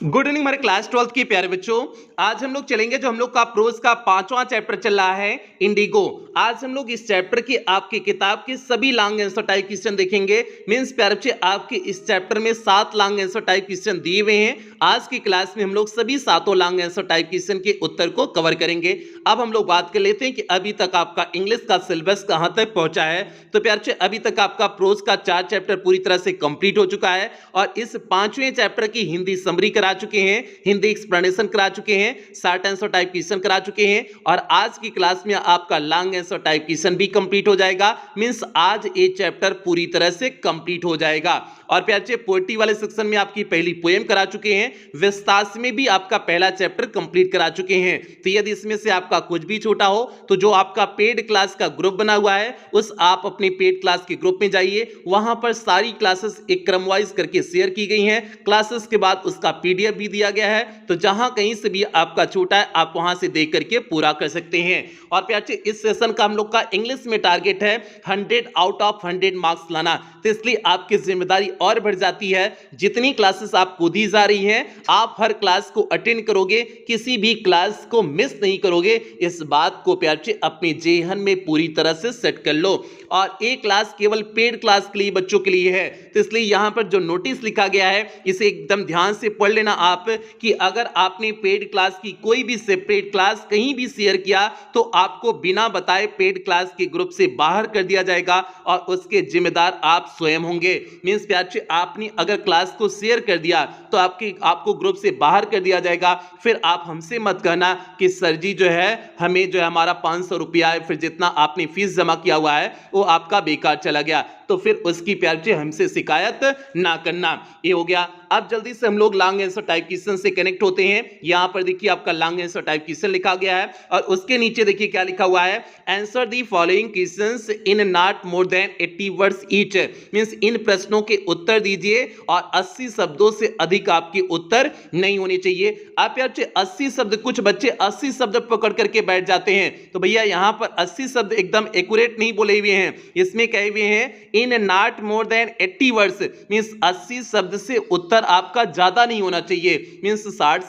Good evening हमारे class 12th के प्यारे बच्चों। आज हम लोग चलेंगे जो हम लोग का प्रोज का 5वां चैप्टर चल रहा है इंडिगो। आज हम लोग इस चैप्टर की आपकी किताब के सभी लॉन्ग आंसर टाइप क्वेश्चन देखेंगे। मींस प्यारे बच्चे आपके इस चैप्टर में 7 लॉन्ग आंसर टाइप क्वेश्चन दिए हुए हैं। आज की क्लास में हम लोग सभी 7 लॉन्ग आंसर टाइप क्वेश्चन के उत्तर को कवर करेंगे। अब हम लोग बात कर लेते हैं कि अभी तक आपका इंग्लिश का सिलेबस कहां तक पहुंचा है। तो प्यारे बच्चे अभी तक आपका प्रोज का 4 चैप्टर पूरी तरह से कंप्लीट हो चुका है और इस 5वें चैप्टर की हिंदी समरी करा चुके हैं, हिंदी एक्सप्लेनेशन करा चुके हैं, शॉर्ट आंसर टाइप क्वेश्चन करा चुके हैं और आज की क्लास में आपका लॉन्ग आंसर टाइप क्वेश्चन भी कंप्लीट हो जाएगा। मींस आज ये चैप्टर पूरी तरह से कंप्लीट हो जाएगा। और प्यारे पोएट्री वाले सेक्शन में आपकी पहली पोएम करा चुके हैं, विस्तास में भी आपका पहला चैप्टर कंप्लीट करा चुके हैं। तो यदि इसमें से आपका कुछ भी छोटा हो तो जो आपका पेड क्लास का ग्रुप बना हुआ है उस आप अपने पेड क्लास के ग्रुप में जाइए, वहां पर सारी क्लासेस एक क्रम वाइज करके शेयर की गई हैं। क्लासेस के बाद उसका पीडीएफ भी दिया गया है, तो जहां कहीं से भी आपका छोटा है आप वहां से देख करके पूरा कर सकते हैं। और प्यारे इस सेशन का हम लोग का इंग्लिश में टारगेट है 100 आउट ऑफ 100 मार्क्स लाना, तो इसलिए आपकी जिम्मेदारी और बढ़ जाती है। जितनी क्लासेस आपको दी जा रही हैं आप हर क्लास को अटेंड करोगे, किसी भी क्लास को मिस नहीं करोगे। इस बात को प्यारे अपने जेहन में पूरी तरह से सेट कर लो। और एक क्लास केवल पेड क्लास के लिए बच्चों के लिए है, तो इसलिए यहां पर जो नोटिस लिखा गया है इसे एकदम ध्यान से पढ़ लेना आप कि अगर आपने पेड क्लास की कोई भी सेपरेट क्लास कहीं भी शेयर किया तो आपको बिना बताए पेड क्लास के ग्रुप से बाहर कर दिया जाएगा और उसके जिम्मेदार आप स्वयं होंगे। मींस प्यारे आपने अगर क्लास को शेयर कर दिया तो आपको ग्रुप से बाहर कर दिया जाएगा। फिर आप हमसे मत कहना कि सर जी जो है हमें जो है हमारा 500 रुपया है, फिर जितना आपने फीस जमा किया हुआ है वो आपका बेकार चला गया, तो फिर उसकी प्यारे हमसे शिकायत ना करना। ये हो गया। अब जल्दी से हम लोग लॉन्ग आंसर टाइप क्वेश्चन से कनेक्ट होते हैं। यहां पर देखिए आपका लॉन्ग आंसर टाइप क्वेश्चन लिखा गया है और उसके नीचे देखिए क्या लिखा हुआ है, answer the following questions in not more than 80 words each. Means इन प्रश्नों के उत्तर दीजिए और 80 शब्दों से अधिक आपके उत्तर नहीं होने चाहिए। आप यार 80 शब्द, कुछ बच्चे 80 शब्द पकड़ करके बैठ जाते हैं, तो भैया यहां पर 80 शब्द एकदम एक्यूरेट नहीं बोले हुए हैं। इसमें कहे हुए हैं इन not more than 80 words, means 80 शब्द से उत्तर आपका ज्यादा नहीं होना चाहिए। मींस 60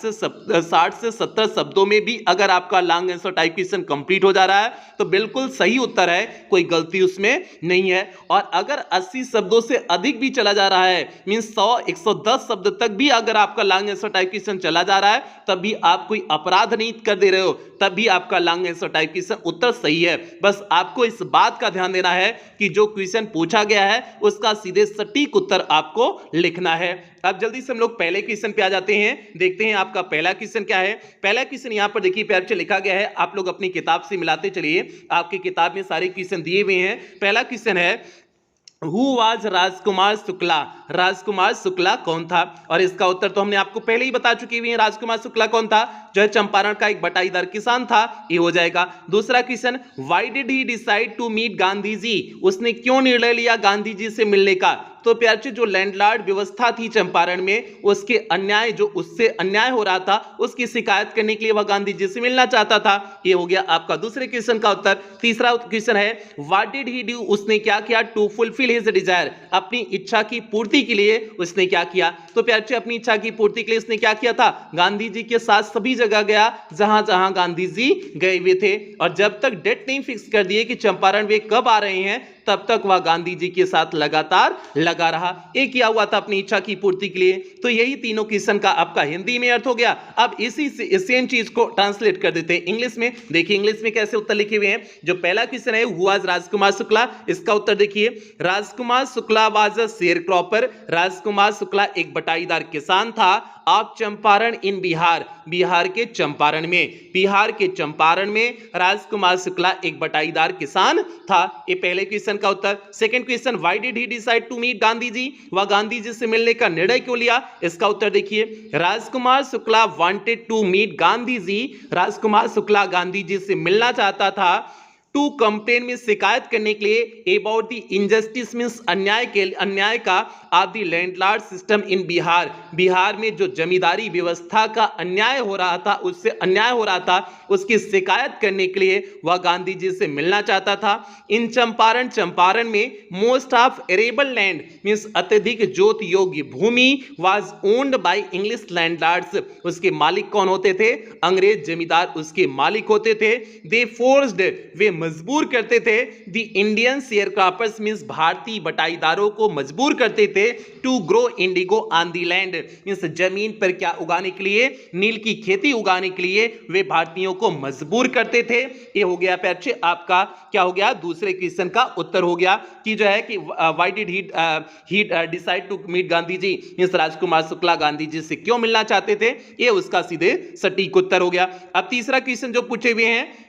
से 70 शब्दों में भी अगर आपका long answer type question complete हो जा रहा है तो बिल्कुल सही उत्तर है, कोई गलती उसमें नहीं है। और अगर 80 शब्दों से अधिक भी चला जा रहा है, मींस 100 110 शब्द तक भी अगर आपका लॉन्ग आंसर टाइप क्वेश्चन चला जा रहा है तब भी आप कोई अपराध नहीं कर दे रहे हो, तब भी आपका लॉन्ग आंसर टाइप क्वेश्चन उत्तर सही है। बस आपको इस बात का ध्यान देना है कि जो क्वेश्चन पूछा गया है उसका सीधे सटीक उत्तर आपको लिखना है। अब जल्दी से हम लोग पहले क्वेश्चन पे आ जाते हैं, देखते हैं आपका पहला क्वेश्चन क्या है। पहला क्वेश्चन यहां पर देखिए प्यारे लिखा गया है, आप लोग अपनी किताब से मिलाते चलिए, आपकी किताब में सारे क्वेश्चन दिए हुए हैं। पहला क्वेश्चन है हु वाज राजकुमार शुक्ला, राजकुमार शुक्ला कौन था? और इसका उत्तर तो हमने आपको पहले ही बता चुके हुए हैं, राजकुमार शुक्ला कौन था? जो है चंपारण का एक बटाईदार किसान था, ये हो जाएगा। दूसरा question, why did he decide to meet Gandhi ji, उसने क्यों निर्णय लिया गांधी जी से मिलने का? तो प्यारे जो लैंडलॉर्ड व्यवस्था थी चंपारण में, उसके अन्याय, जो उससे अन्याय हो रहा था उसकी शिकायत करने के लिए वह गांधी जी से मिलना चाहता था। ये हो गया आपका दूसरे क्वेश्चन का उत्तर। तीसरा क्वेश्चन है व्हाट डिड ही डू, उसने क्या किया टू फुलफिल हिज डिजायर, अपनी इच्छा की पूर्ति के लिए उसने क्या किया? तो प्यारे अपनी इच्छा की पूर्ति के लिए उसने क्या किया था? गांधी जी के साथ सभी जगह गया जहां जहां गांधी जी गए हुए थे, और जब तक डेट नहीं फिक्स कर दिए कि चंपारण वे कब आ रहे हैं तब तक वह गांधी जी के साथ लगातार लगा रहा। एक किया हुआ था अपनी इच्छा की पूर्ति के लिए। तो यही तीनों क्वेश्चन का आपका हिंदी में अर्थ हो गया। अब इसी से सेम चीज को ट्रांसलेट कर देते हैं इंग्लिश में। देखिए इंग्लिश में कैसे उत्तर लिखे हुए हैं। जो पहला क्वेश्चन है हु वाज राजकुमार शुक्ला, इसका उत्तर देखिए, Rajkumar Shukla was a sharecropper, Rajkumar Shukla एक बटाईदार किसान था। आप चंपारण इन बिहार, बिहार के चंपारण में, बिहार के चंपारण में राजकुमार शुक्ला एक बटाईदार किसान था। ये पहले क्वेश्चन का उत्तर। Second question, why did he decide to meet Gandhi ji, वह गांधी जी से मिलने का निर्णय क्यों लिया? इसका उत्तर देखिए, Rajkumar Shukla wanted to meet Gandhi ji, Rajkumar Shukla Gandhi ji से मिलना चाहता था टू कंप्लेन में शिकायत करने के लिए अबाउट द इनजस्टिस मींस अन्याय का of the landlord system in Bihar. Bihar में जो जमींदारी व्यवस्था का अन्याय हो रहा था उसकी शिकायत करने के लिए वह गांधी जी से मिलना चाहता था। इन चंपारण में most of arable land means अत्यधिक जोत योग्य भूमि was owned by English landlords. उसके मालिक कौन होते थे? अंग्रेज जमींदार उसके मालिक होते थे। दे फोर्स्ड वे मजबूर करते थे द इंडियन शेयरक्रॉपर्स मींस भारतीय बटाईदारों को मजबूर करते थे to grow indigo on the land means जमीन पर क्या उगाने के लिए? नील की खेती उगाने के लिए वे भारतीयों को मजबूर करते थे। ये हो गया पैचे आपका क्या हो गया? दूसरे क्वेश्चन का उत्तर हो गया कि जो है कि why did he decide to meet Gandhi ji means Rajkumar Shukla Gandhi ji से क्यों मिलना चाहते थे? ये उसका सीधे सटीक उत्तर हो गया। अब तीसरा क्वेश्चन जो पूछे हुए हैं,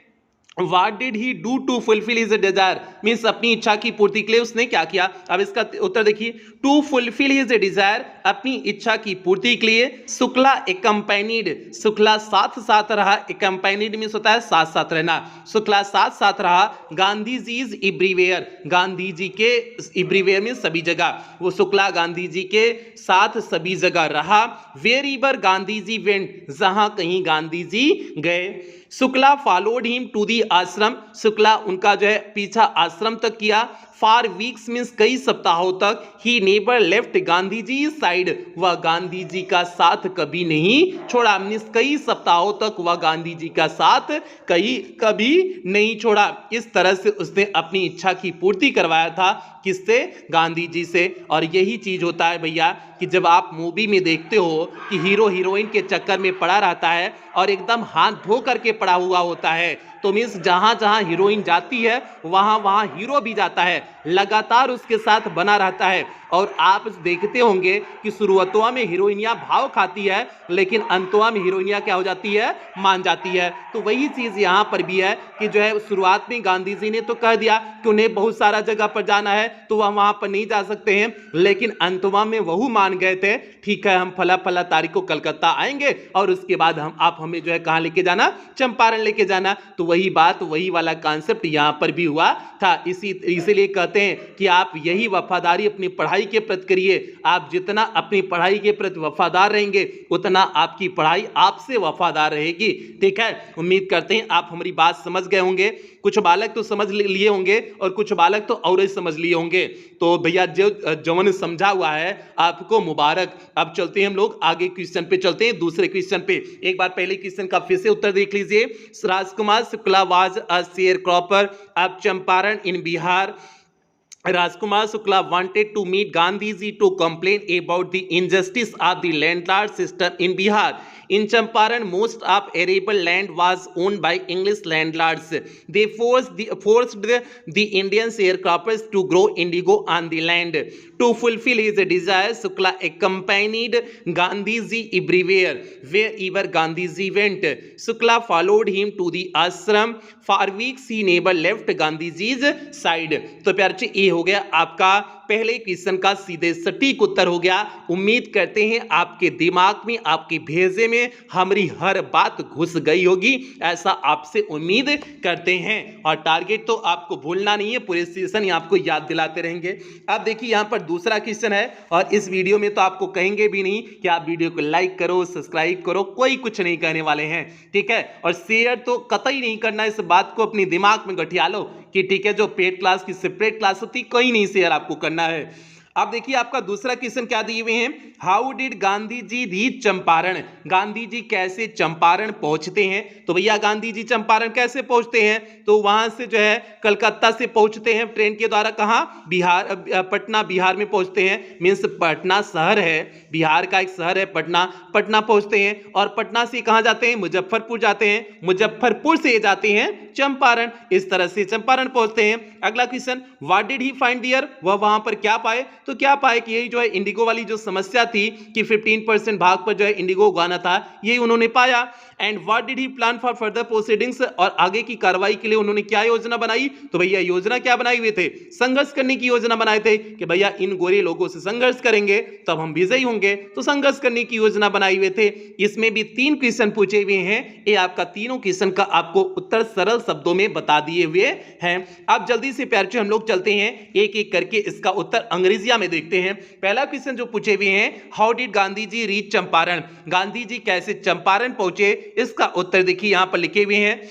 What did he do to fulfill his desire? Means अपनी इच्छा की पूर्ति के लिए उसने क्या किया? अब इसका उत्तर देखिए, टू फुलफिल हिज डिजायर अपनी इच्छा की पूर्ति के लिए शुक्ला एकम्पैनिड, शुक्ला साथ साथ रहा। एकम्पैनिड मीन्स होता है साथ साथ रहना। शुक्ला साथ साथ रहा गांधी जी इज एवरीवेयर, गांधी जी के एवरीवेयर मीन्स सभी जगह, वो शुक्ला गांधी जी के साथ सभी जगह रहा। वेयरएवर गांधी जी वेंट, जहां कहीं गांधी जी गए। Shukla followed him to the ashram, Shukla उनका जो है पीछा आश्रम तक किया। फॉर वीक्स मीन्स कई सप्ताहों तक he never left Gandhi ji side, वह गांधी जी का साथ कभी नहीं छोड़ा। मीन्स कई सप्ताहों तक वह गांधी जी का साथ कभी नहीं छोड़ा। इस तरह से उसने अपनी इच्छा की पूर्ति करवाया था। किससे? गांधी जी से। और यही चीज होता है भैया कि जब आप मूवी में देखते हो कि हीरो हीरोइन के चक्कर में पड़ा रहता है और एकदम हाथ धो करके पड़ा हुआ होता है, तो मीन्स जहां जहां हीरोइन जाती है वहां वहां हीरो भी जाता है, लगातार उसके साथ बना रहता है। और आप देखते होंगे कि शुरुआतवा में हीरोइनिया भाव खाती है लेकिन अंतवा में हीरोइनिया क्या हो जाती है? मान जाती है। तो वही चीज यहाँ पर भी है कि जो है शुरुआत में गांधी जी ने तो कह दिया कि उन्हें बहुत सारा जगह पर जाना है तो वह वहां पर नहीं जा सकते हैं, लेकिन अंतवा में वह मान गए थे, ठीक है हम फला तारीख को कलकत्ता आएंगे और उसके बाद आप हमें जो है कहाँ लेके जाना? चंपारण लेके जाना। तो वही बात, वही वाला कॉन्सेप्ट यहाँ पर भी हुआ था। इसीलिए कहते हैं कि आप यही वफादारी अपनी पढ़ाई के प्रति करिए। आप जितना अपनी पढ़ाई के प्रति वफादार रहेंगे उतना आपकी पढ़ाई आपसे वफादार रहेगी। ठीक है, उम्मीद करते हैं आप हमारी बात समझ गए होंगे। कुछ बालक तो समझ लिए होंगे और कुछ बालक तो और ही समझ लिए होंगे। तो भैया जो ने समझा हुआ है आपको मुबारक। अब चलते हैं हम लोग आगे क्वेश्चन पे, चलते हैं दूसरे क्वेश्चन पे। एक बार पहले क्वेश्चन का फिर से उत्तर देख लीजिए। Rajkumar Shukla was a sharecropper of Champaran in Bihar. Rajkumar Shukla wanted to meet Gandhi ji to complain about the injustice of the landlord system in Bihar. In Champaran, most of arable land was owned by English landlords. They forced the Indian sharecroppers to grow indigo on the land. To fulfill his desire, Shukla accompanied Gandhi ji everywhere, wherever Gandhi ji went. Shukla followed him to the ashram. For weeks he never left Gandhi ji's side. तो प्यार जी ये हो गया आपका पहले question का सीधे सटीक उत्तर हो गया। उम्मीद करते हैं आपके दिमाग में, आपके भेजे में हमारी हर बात घुस गई होगी, ऐसा आपसे उम्मीद करते हैं। और टारगेट तो आपको भूलना नहीं है, पूरे सेशन आपको याद दिलाते रहेंगे। अब देखिए यहाँ पर दूसरा क्वेश्चन है और इस वीडियो में तो आपको कहेंगे भी नहीं कि आप वीडियो को लाइक करो, सब्सक्राइब करो, कोई कुछ नहीं कहने वाले हैं। ठीक है, और शेयर तो कतई नहीं करना, इस बात को अपने दिमाग में गठिया लो कि ठीक है जो पेड क्लास की सेपरेट क्लास होती कोई नहीं शेयर आपको करना है। अब देखिए आपका दूसरा क्वेश्चन क्या दिए हुए हैं, how did Gandhi ji reach Champaran. Gandhi ji कैसे चंपारण पहुंचते हैं? तो भैया गांधी जी चंपारण कैसे पहुंचते हैं? तो वहां से जो है कलकत्ता से पहुंचते हैं ट्रेन के द्वारा। कहां? बिहार, पटना बिहार में पहुंचते हैं। मीन्स पटना शहर है, बिहार का एक शहर है पटना, पटना पहुंचते हैं। और पटना से कहां जाते हैं? मुजफ्फरपुर जाते हैं, मुजफ्फरपुर से जाते हैं चंपारण। इस तरह से चंपारण पहुंचते हैं। अगला question, what did he find there, वह वहां पर क्या पाए? तो क्या पाए कि यही जो है इंडिगो वाली जो समस्या थी कि 15% भाग पर जो है इंडिगो उगाना था, यही उन्होंने पाया। And what did he plan for further proceedings, और आगे की कार्रवाई के लिए उन्होंने क्या योजना बनाई, तो भैया योजना क्या बनाई हुए थे, संघर्ष करने की योजना बनाए थे कि भैया इन गोरे लोगों से संघर्ष करेंगे तब हम विजयी होंगे, तो संघर्ष करने की योजना बनाई हुए थे। इसमें भी 3 क्वेश्चन पूछे हुए हैं, ये आपका तीनों क्वेश्चन का आपको उत्तर सरल शब्दों में बता दिए हुए हैं। अब जल्दी से प्यारे हम लोग चलते हैं एक एक करके इसका उत्तर अंग्रेजिया में देखते हैं। पहला क्वेश्चन जो पूछे हुए हैं, how did Gandhi ji reach Champaran, Gandhi ji कैसे चंपारण पहुंचे, इसका उत्तर देखिए यहां पर लिखे हुए हैं,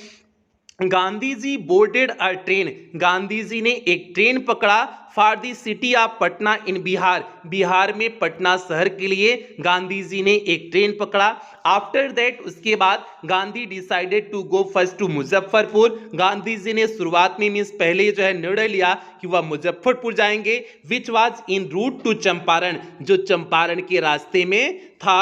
Gandhi ji boarded a train, Gandhi ji ने एक ट्रेन पकड़ा for the city of Patna in Bihar, Bihar में पटना शहर के लिए गांधी जी ने एक ट्रेन पकड़ा। आफ्टर दैट, उसके बाद Gandhi decided to go first to Muzaffarpur, Gandhi ji ने शुरुआत में मीन्स पहले जो है निर्णय लिया कि वह मुजफ्फरपुर जाएंगे, which was in route to Champaran, जो चंपारण के रास्ते में था।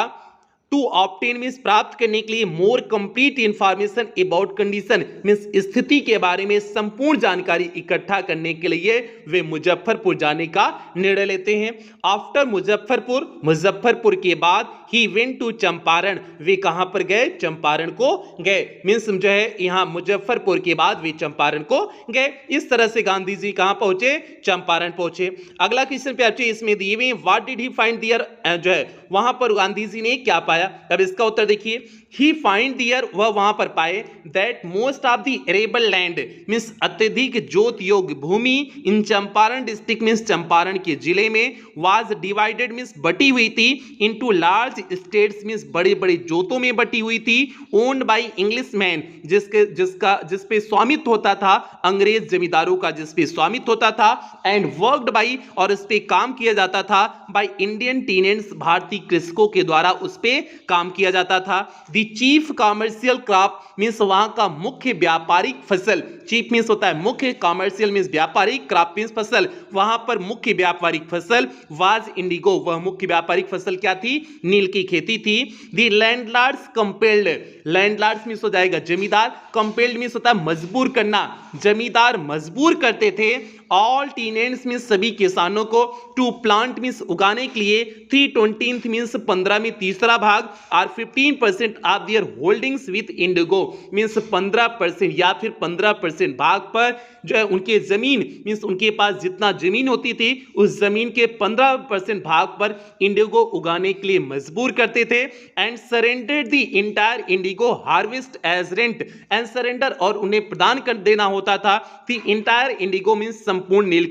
टू ऑब्टेन मीन्स प्राप्त करने के लिए more complete information about condition means स्थिति के बारे में संपूर्ण जानकारी इकट्ठा करने के लिए वे मुजफ्फरपुर जाने का निर्णय लेते हैं। आफ्टर मुजफ्फरपुर, मुजफ्फरपुर के बाद ही वेंट टू चंपारण, वे कहां पर गए, चंपारण को गए, मीन्स जो है यहां मुजफ्फरपुर के बाद वे चंपारण को गए। इस तरह से गांधी जी कहां पहुंचे, चंपारण पहुंचे। अगला क्वेश्चन पे आपसे इसमें दिए हुए, what did he find there, जो है वहां पर गांधी जी ने क्या पाया, अब इसका उत्तर देखिए, ही फाइंड देयर, वह वहां पर पाए, that most of the arable land means अत्यधिक जोत योग्य भूमि इन चंपारण डिस्ट्रिक्ट मीन्स चंपारण के जिले में वाज डिवाइडेड मीन्स बटी हुई थी इनटू लार्ज स्टेट्स मीन्स बड़े बड़े जोतों में बटी हुई थी, ओन्ड बाय इंग्लिश मैन, जिस पे स्वामित्व होता था अंग्रेज जमींदारों का, जिस पे स्वामित्व होता था, एंड वर्कड बाय, और उस पे काम किया जाता था, बाय इंडियन टेनेंट्स, भारतीय कृषकों के द्वारा उस पे काम किया जाता था। The chief commercial crop means वहां का मुख्य व्यापारिक फसल, चीफ मीन्स होता है मुख्य, कॉमर्शियल मीन्स व्यापारिक, क्रॉप मीन्स फसल, वहां पर मुख्य व्यापारिक फसल वाज इंडिगो, वह मुख्य व्यापारिक फसल क्या थी, नील की खेती थी। The landlords compelled, landlords means हो जाएगा जमींदार, कंपेल्ड मीन्स होता है मजबूर करना, जमींदार मजबूर करते थे ऑल टेनेंट्स मीन्स सभी किसानों को टू प्लांट मीन्स उगाने के लिए 3/20 मीन्स 15 में तीसरा भाग और 15% of their holdings with Indigo means 15% या फिर 15% भाग पर जो है उनके जमीन मीन्स उनके पास जितना जमीन होती थी उस जमीन के 15% भाग पर इंडिगो उगाने के लिए मजबूर करते थे। And surrendered the entire indigo harvest as rent, and surrender और उन्हें प्रदान कर देना होता था द इंटायर इंडिगो मीन्स संपूर्ण नील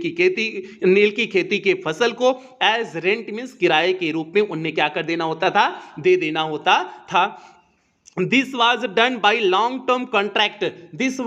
की खेती के फसल को एज रेंट मीन्स किराए के रूप में उन्हें क्या कर देना होता था, दे देना होता था। This was done by long term contract, this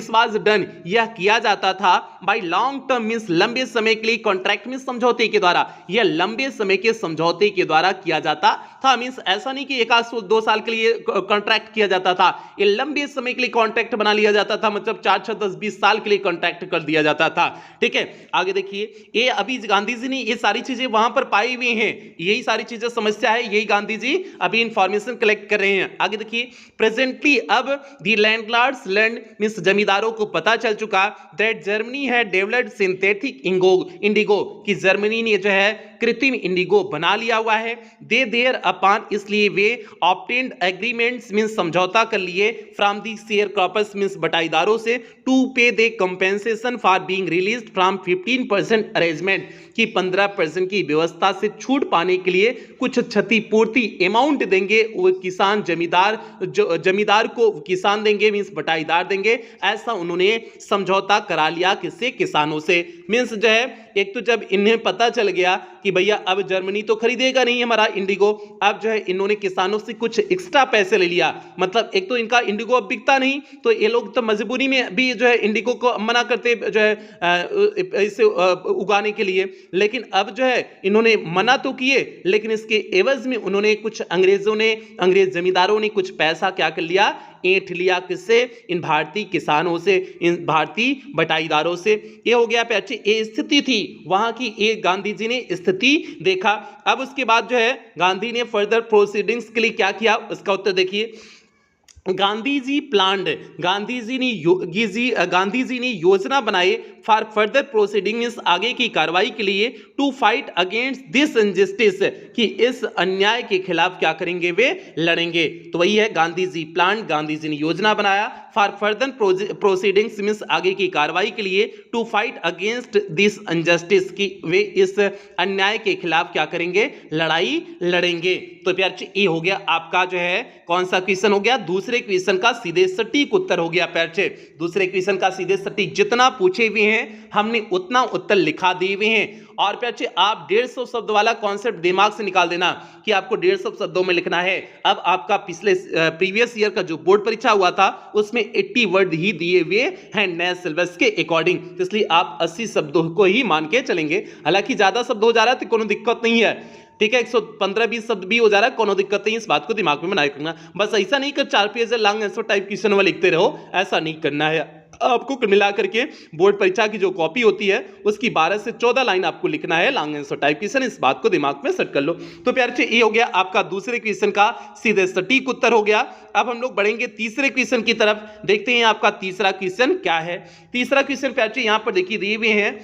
was done, यह किया जाता था बाई लॉन्ग टर्म मीन्स लंबे समय के लिए, कॉन्ट्रैक्ट मीन्स समझौते के द्वारा, यह लंबे समय के समझौते के द्वारा किया जाता था। मीन्स ऐसा नहीं कि 1-2 साल के लिए कॉन्ट्रैक्ट किया जाता था, यह लंबे समय के लिए कॉन्ट्रैक्ट बना लिया जाता था, मतलब 4, 6, 10, 20 साल के लिए कॉन्ट्रैक्ट कर दिया जाता था। ठीक है, आगे देखिए, ये अभी गांधी जी ने ये सारी चीजें वहां पर पाई हुई हैं, यही सारी चीजें समस्या है, यही गांधी जी अभी इंफॉर्मेशन कलेक्ट कर रहे हैं। आगे प्रेजेंटली अब द लैंडलॉर्ड्स लर्न मींस जमींदारों को पता चल चुका दैट जर्मनी है डेवलप्ड सिंथेटिक इंडिगो, कि जर्मनी ने जो है कृत्रिम इंडिगो बना लिया हुआ है। दे देयर अपॉन, इसलिए वे ऑब्टेन्ड एग्रीमेंट्स मींस समझौता कर लिए from the sharecroppers means बटाईदारों से to pay the compensation for being released from 15% arrangement, कि 15% की व्यवस्था से छूट पाने के लिए कुछ क्षतिपूर्ति अमाउंट देंगे वो किसान जमींदार को किसान देंगे मींस बटाईदार देंगे, ऐसा उन्होंने समझौता करा लिया किससे, किसानों से। मींस जो है एक तो जब इन्हें पता चल गया कि भैया अब जर्मनी तो खरीदेगा नहीं हमारा इंडिगो, अब जो है इन्होंने किसानों से कुछ एक्स्ट्रा पैसे ले लिया, मतलब एक तो इनका इंडिगो अब बिकता नहीं तो ये लोग तो मजबूरी में भी जो है इंडिगो को मना करते जो है इसे उगाने के लिए, लेकिन अब जो है इन्होंने मना तो किए, लेकिन इसके एवज में उन्होंने कुछ अंग्रेज जमींदारों ने कुछ पैसा क्या कर लिया, ऐंठ लिया, किससे, इन भारतीय किसानों से, इन भारतीय बटाईदारों से। ये हो गया पे ये स्थिति थी वहां की, ये गांधी जी ने स्थिति देखा। अब उसके बाद जो है गांधी ने फर्दर प्रोसीडिंग्स के लिए क्या किया, उसका उत्तर देखिए, गांधी जी प्लान्ड, गांधी जी ने योजना बनाए फॉर फर्दर प्रोसीडिंग, मीन्स आगे की कार्रवाई के लिए, to fight against this injustice, कि इस अन्याय के खिलाफ क्या करेंगे, वे लड़ेंगे। तो वही है गांधी जी प्लान, गांधी जी ने योजना बनाया फॉर फर्दर प्रोसीडिंग्स, मीन्स आगे की कार्रवाई के लिए, to fight against this injustice, कि वे इस अन्याय के खिलाफ क्या करेंगे, लड़ाई लड़ेंगे। तो प्यार ये हो गया आपका जो है कौन सा क्वेश्चन हो गया, दूसरे क्वेश्चन का सीधे सटीक उत्तर हो गया प्यार। दूसरे क्वेश्चन का सीधे सटीक जितना पूछे हुए हैं हमने उतना उत्तर लिखा दिए हुए हैं। और प्यार आप 150 शब्द वाला कॉन्सेप्ट दिमाग से निकाल देना कि आपको 150 शब्दों में लिखना है। अब आपका पिछले प्रीवियस ईयर का जो बोर्ड परीक्षा हुआ था उसमें 80 वर्ड ही दिए हुए हैं नए सिलेबस के अकॉर्डिंग, तो इसलिए आप 80 शब्दों को ही मान के चलेंगे। हालांकि ज्यादा शब्द हो जा रहा है तो कोई दिक्कत नहीं है, ठीक है, 115-20 शब्द भी हो जा रहा है, कोनो दिक्कत नहीं, इस बात को दिमाग में बनाए रखना। बस ऐसा नहीं कि 4 page long answer type question वाले लिखते रहो, ऐसा नहीं करना है। आपको मिला करके बोर्ड परीक्षा की जो कॉपी होती है उसकी 12 से 14 लाइन आपको लिखना है लॉन्ग आंसर टाइप क्वेश्चन, इस बात को दिमाग में सेट कर लो। तो प्यार ये हो गया आपका दूसरे क्वेश्चन का सीधे सटीक उत्तर हो गया। अब हम लोग बढ़ेंगे तीसरे क्वेश्चन की तरफ, देखते हैं आपका तीसरा क्वेश्चन क्या है। तीसरा क्वेश्चन प्यार यहां पर देखिए दिए हुए हैं,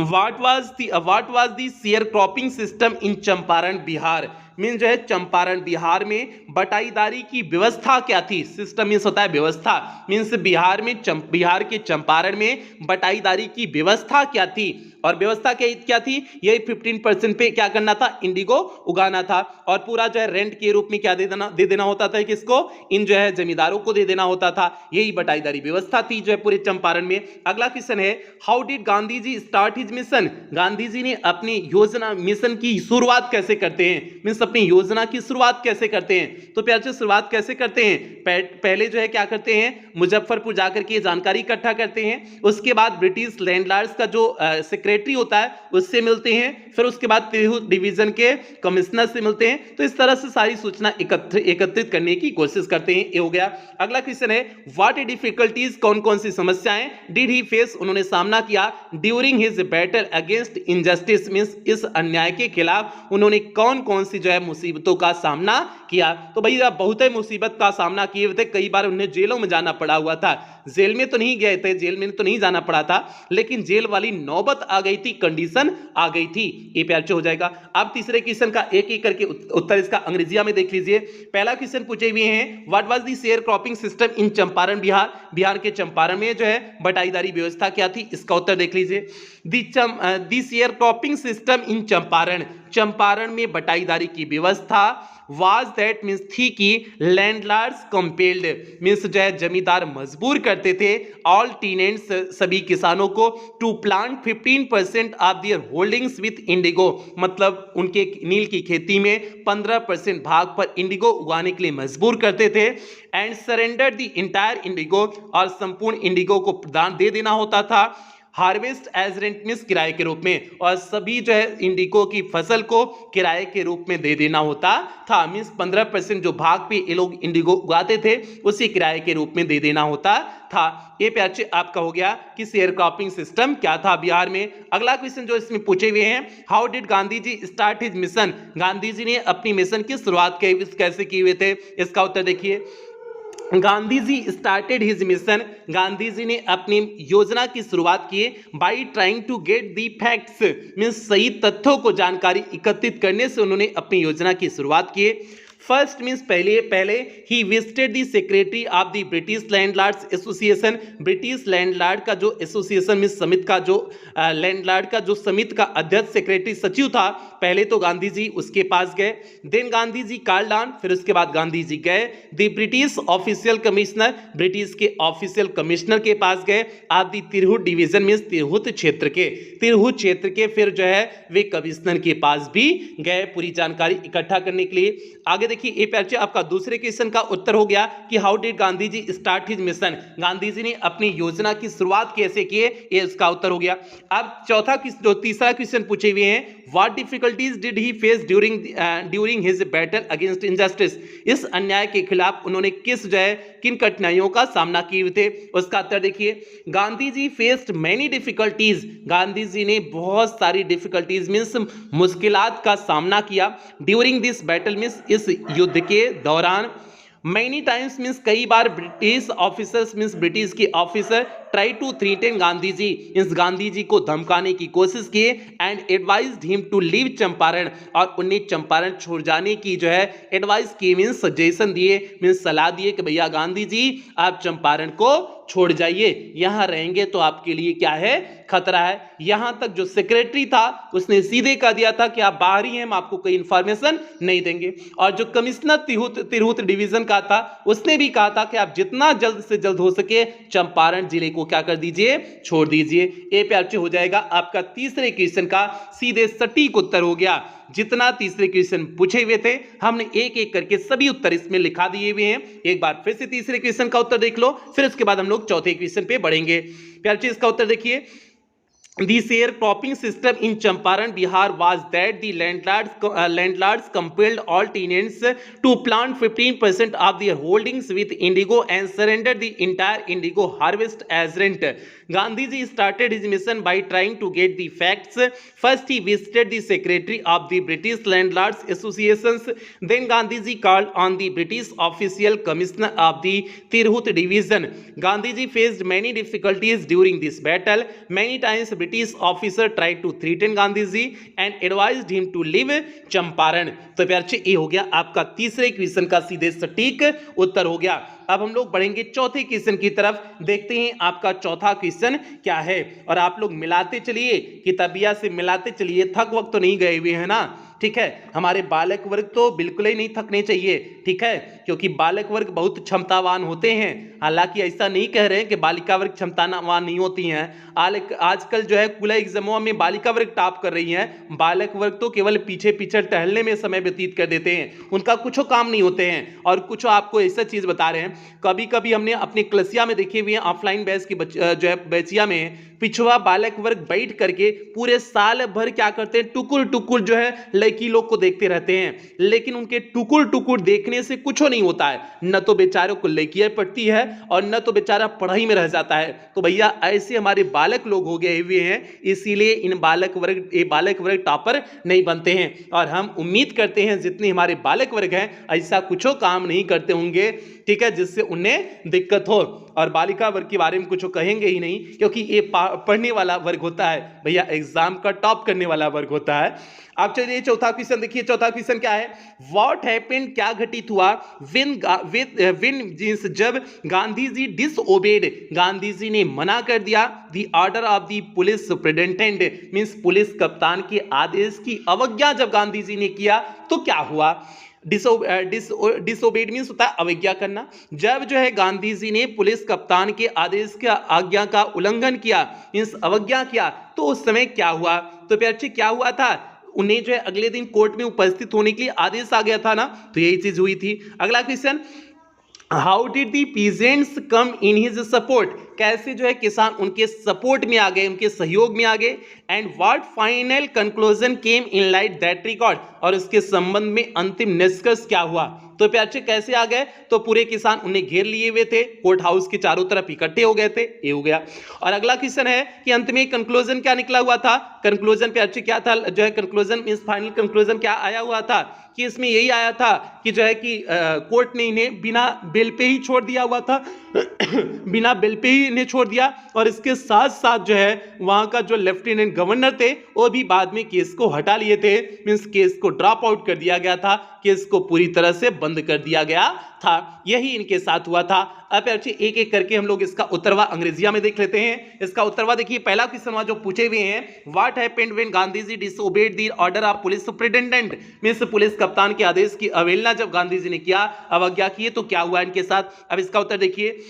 what was the sharecropping system in Champaran Bihar, mean जो है चंपारण बिहार में बटाईदारी की व्यवस्था क्या थी। सिस्टम मीन्स होता है व्यवस्था, मीन्स बिहार के चंपारण में बटाईदारी की व्यवस्था क्या थी, और व्यवस्था क्या थी, यही 15% पे क्या करना था, इंडिगो उगाना था, और पूरा जो है रेंट के रूप में क्या दे देना होता था, किसको, इन जो है जमींदारों को दे देना होता था। यही बटाईदारी व्यवस्था थी जो है पूरे चंपारण में। अगला क्वेश्चन है, how did Gandhi ji start his mission, Gandhi ji ने अपनी योजना मिशन की शुरुआत कैसे करते हैं, मीन्स अपनी योजना की शुरुआत कैसे करते हैं। तो प्यार शुरुआत कैसे करते हैं, पहले जो है क्या करते हैं, मुजफ्फरपुर जाकर के जानकारी इकट्ठा करते हैं, उसके बाद ब्रिटिश लैंडलॉर्ड्स का जो सेक्रेटरी होता है उससे मिलते हैं, फिर उसके बाद तिरहुत डिवीजन के कमिश्नर से मिलते हैं। तो इस तरह से सारी सूचना एकत्रित करने की कोशिश करते हैं। ये हो गया। अगला क्वेश्चन है, व्हाट डिफिकल्टीज, कौन कौन सी समस्याएं डिड ही फेस, उन्होंने सामना किया, during his battle against injustice, means इस अन्याय के खिलाफ उन्होंने कौन कौन सी जो है मुसीबतों का सामना किया। तो भैया बहुत ही मुसीबत का सामना किए थे, कई बार उन्हें जेलों में जाना पड़ा हुआ था, जेल में तो नहीं गए थे, जेल में तो नहीं जाना पड़ा था, लेकिन जेल वाली नौबत आ गई थी, कंडीशन आ गई थी। ये प्यार हो जाएगा। अब तीसरे क्वेश्चन का एक एक करके उत्तर इसका अंग्रेजिया में देख लीजिए। पहला क्वेश्चन पूछे हुए हैं, what was the share cropping system in Champaran Bihar, Bihar के चंपारण में जो है बटाईदारी व्यवस्था क्या थी, इसका उत्तर देख लीजिए। The share cropping system in Champaran, Champaran में बटाईदारी की व्यवस्था वाज दैट, मीन्स थी कि लैंडलॉर्ड्स कंपेल्ड, मीन्स जो है जमींदार मजबूर करते थे, ऑल टीनेंट्स सभी किसानों को, to plant 15% of their holdings with indigo, मतलब उनके नील की खेती में 15% भाग पर इंडिगो उगाने के लिए मजबूर करते थे, and surrender the entire Indigo, और संपूर्ण इंडिगो को प्रदान दे देना होता था, हार्वेस्ट एज रेंट, मीन्स किराए के रूप में, और सभी जो है इंडिगो की फसल को किराए के रूप में दे देना होता था, मीन्स 15% जो भाग पे ये लोग इंडिगो उगाते थे उसी किराए के रूप में दे देना होता था। ये प्यार आपका हो गया कि शेयर क्रॉपिंग सिस्टम क्या था बिहार में। अगला क्वेश्चन जो इसमें पूछे हुए हैं, how did Gandhi ji start his mission, Gandhi ji ने अपनी मिशन की शुरुआत कैसे किए हुए थे, इसका उत्तर देखिए। Gandhi ji started his mission, Gandhi ji ने अपनी योजना की शुरुआत की by trying to get the facts, means सही तथ्यों को जानकारी एकत्रित करने से उन्होंने अपनी योजना की शुरुआत की। फर्स्ट मीन्स पहले he visited the secretary of the British landlords association, British landlord का जो एसोसिएशन मीन्स समिति का जो लैंडलॉर्ड का जो समिति का अध्यक्ष सेक्रेटरी सचिव था, पहले तो गांधी जी उसके पास गए, then Gandhi ji called on, फिर उसके बाद गांधी जी गए the British official commissioner, British के ऑफिशियल कमिश्नर के पास गए, of the Tirhut division means Tirhut क्षेत्र के फिर जो है वे कमिश्नर के पास भी गए पूरी जानकारी इकट्ठा करने के लिए। आगे देखिए ये प्यार आपका दूसरे क्वेश्चन का उत्तर हो गया कि how did Gandhi ji start his mission, Gandhi ji ने अपनी योजना की शुरुआत कैसे की, ये इसका उत्तर हो गया। अब तीसरा क्वेश्चन पूछे हुए हैं, what difficulties did he face during his battle against injustice, इस अन्याय के खिलाफ उन्होंने किन कठिनाइयों का सामना किए थे, उसका उत्तर देखिए। गांधी जी faced many difficulties, Gandhi ji ने बहुत सारी डिफिकल्टीज मीन्स मुश्किलात का सामना किया, ड्यूरिंग दिस बैटल मीन्स इस युद्ध के दौरान, मैनी टाइम्स मीन्स कई बार ब्रिटिश ऑफिसर्स मीन्स ब्रिटिश के officer try to threaten Gandhi ji, इस गांधी जी को धमकाने की कोशिश किए and advised him to leave Champaran, और उन्हें चंपारण छोड़ जाने की जो है एडवाइस की मीन्स सजेशन दिए, मीन्स सलाह दिए कि भैया गांधी जी आप चंपारण को छोड़ जाइए, यहां रहेंगे तो आपके लिए क्या है खतरा है। यहां तक जो सेक्रेटरी था उसने सीधे कह दिया था कि आप बाहर ही हैं, हम आपको कोई इंफॉर्मेशन नहीं देंगे। और जो कमिश्नर तिरहुत डिवीजन का था उसने भी कहा था कि आप जितना जल्द से जल्द हो सके चंपारण जिले को क्या कर दीजिए, छोड़ दीजिए। ए पे आपसे हो जाएगा आपका तीसरे क्वेश्चन का सीधे सटीक उत्तर हो गया। जितना तीसरे क्वेश्चन पूछे हुए थे हमने एक एक करके सभी उत्तर इसमें लिखा दिए हुए हैं। एक बार फिर से तीसरे क्वेश्चन का उत्तर देख लो, फिर उसके बाद हम लोग चौथे क्वेश्चन पे बढ़ेंगे। प्यार जी इसका उत्तर देखिए, the sharecropping system in Champaran, Bihar was that the landlords compelled all tenants to plant 15% of their holdings with indigo and surrender the entire indigo harvest as rent. Gandhiji started his mission by trying to get the facts. First, he visited the secretary of the British Landlords Associations. Then, Gandhiji called on the British official commissioner of the Tirhut division. Gandhiji faced many difficulties during this battle. Many times, British officer tried to threaten Gandhiji and advised him to leave Champaran. तो प्यार से ये हो गया आपका तीसरे question का सीधे सटीक उत्तर हो गया। अब हम लोग बढ़ेंगे चौथे क्वेश्चन की तरफ, देखते हैं आपका चौथा क्वेश्चन क्या है। और आप लोग मिलाते चलिए, किताबिया से मिलाते चलिए, थक वक्त तो नहीं गए हुए हैं ना, ठीक है। हमारे बालक वर्ग तो बिल्कुल ही नहीं थकने चाहिए, ठीक है, क्योंकि बालक वर्ग बहुत क्षमतावान होते हैं। हालांकि ऐसा नहीं कह रहे हैं कि बालिका वर्ग क्षमतावान नहीं होती हैं। आजकल जो है कुल एग्जामों में बालिका वर्ग टॉप कर रही हैं, बालक वर्ग तो केवल पीछे पीछे टहलने में समय व्यतीत कर देते हैं, उनका कुछ काम नहीं होते हैं। और कुछ आपको ऐसा चीज बता रहे हैं, कभी कभी हमने अपने क्लसिया में देखे हुए हैं, ऑफलाइन बैच की जो है बैचिया में पिछवा बालक वर्ग बैठ करके पूरे साल भर क्या करते हैं, टुकुर टुकुर जो है लड़की लोग को देखते रहते हैं, लेकिन उनके टुकुर टुकुर देखने से कुछ नहीं होता है, न तो बेचारों को लड़कियां पड़ती है और न तो बेचारा पढ़ाई में रह जाता है। तो भैया ऐसे हमारे बालक लोग हो गए हुए हैं, इसीलिए इन बालक वर्ग टॉपर नहीं बनते हैं। और हम उम्मीद करते हैं जितने हमारे बालक वर्ग हैं ऐसा कुछ काम नहीं करते होंगे, ठीक है, जिससे उन्हें दिक्कत हो। और बालिका वर्ग के बारे में कुछ कहेंगे ही नहीं, क्योंकि ये पढ़ने वाला वर्ग होता है भैया, एग्जाम का टॉप करने वाला वर्ग होता है। अब चलिए चौथा क्वेश्चन देखिए, चौथा क्वेश्चन क्या है, व्हाट हैपेंड, क्या घटित हुआ, जब गांधी जी डिसओबेड, गांधी जी ने मना कर दिया, the order of the police superintendent means police कप्तान के आदेश की अवज्ञा जब गांधी जी ने किया तो क्या हुआ। डिसओबेड मीन्स होता है अवज्ञा करना। जब जो है गांधी जी ने पुलिस कप्तान के आदेश का आज्ञा का उल्लंघन किया मीन्स अवज्ञा किया, तो उस समय क्या हुआ। तो प्यार क्या हुआ था, उन्हें जो है अगले दिन कोर्ट में उपस्थित होने के लिए आदेश आ गया था ना, तो यही चीज हुई थी। अगला question, how did the peasants come in his support, कैसे जो है किसान उनके सपोर्ट में आ गए, उनके सहयोग में आ गए। And what final conclusion came in light that record, और उसके संबंध में अंतिम निष्कर्ष क्या हुआ। तो प्यार से कैसे आ गए, तो पूरे किसान उन्हें घेर लिए हुए थे, कोर्ट हाउस के चारों तरफ इकट्ठे हो गए थे, ये हो गया। और अगला क्वेश्चन है कि अंत में कंक्लूजन क्या निकला हुआ था। कंक्लूजन प्यार से क्या था, जो है कंक्लूजन मींस फाइनल कंक्लूजन क्या आया हुआ था कि इसमें यही आया था कि जो है कि कोर्ट ने इन्हें बिना बेल पे ही छोड़ दिया हुआ था बिना बेल पे ही इन्हें छोड़ दिया। और इसके साथ साथ जो है वहां का जो लेफ्टिनेंट गवर्नर थे वो भी बाद में केस को हटा लिए थे, मींस केस को ड्रॉप आउट कर दिया गया था, केस को पूरी तरह से बंद कर दिया गया था, यही इनके साथ हुआ था। अब एक एक करके हम लोग इसका उत्तरवा अंग्रेजिया में देख लेते हैं। इसका उत्तरवा देखिए, पहला क्वेश्चन जो पूछे हुए हैं, what happened when Gandhi ji disobeyed the order of police superintendent means police कप्तान के आदेश की अवहेलना जब गांधी जी ने किया, अवज्ञा की, तो क्या हुआ इनके साथ। अब इसका उत्तर देखिए,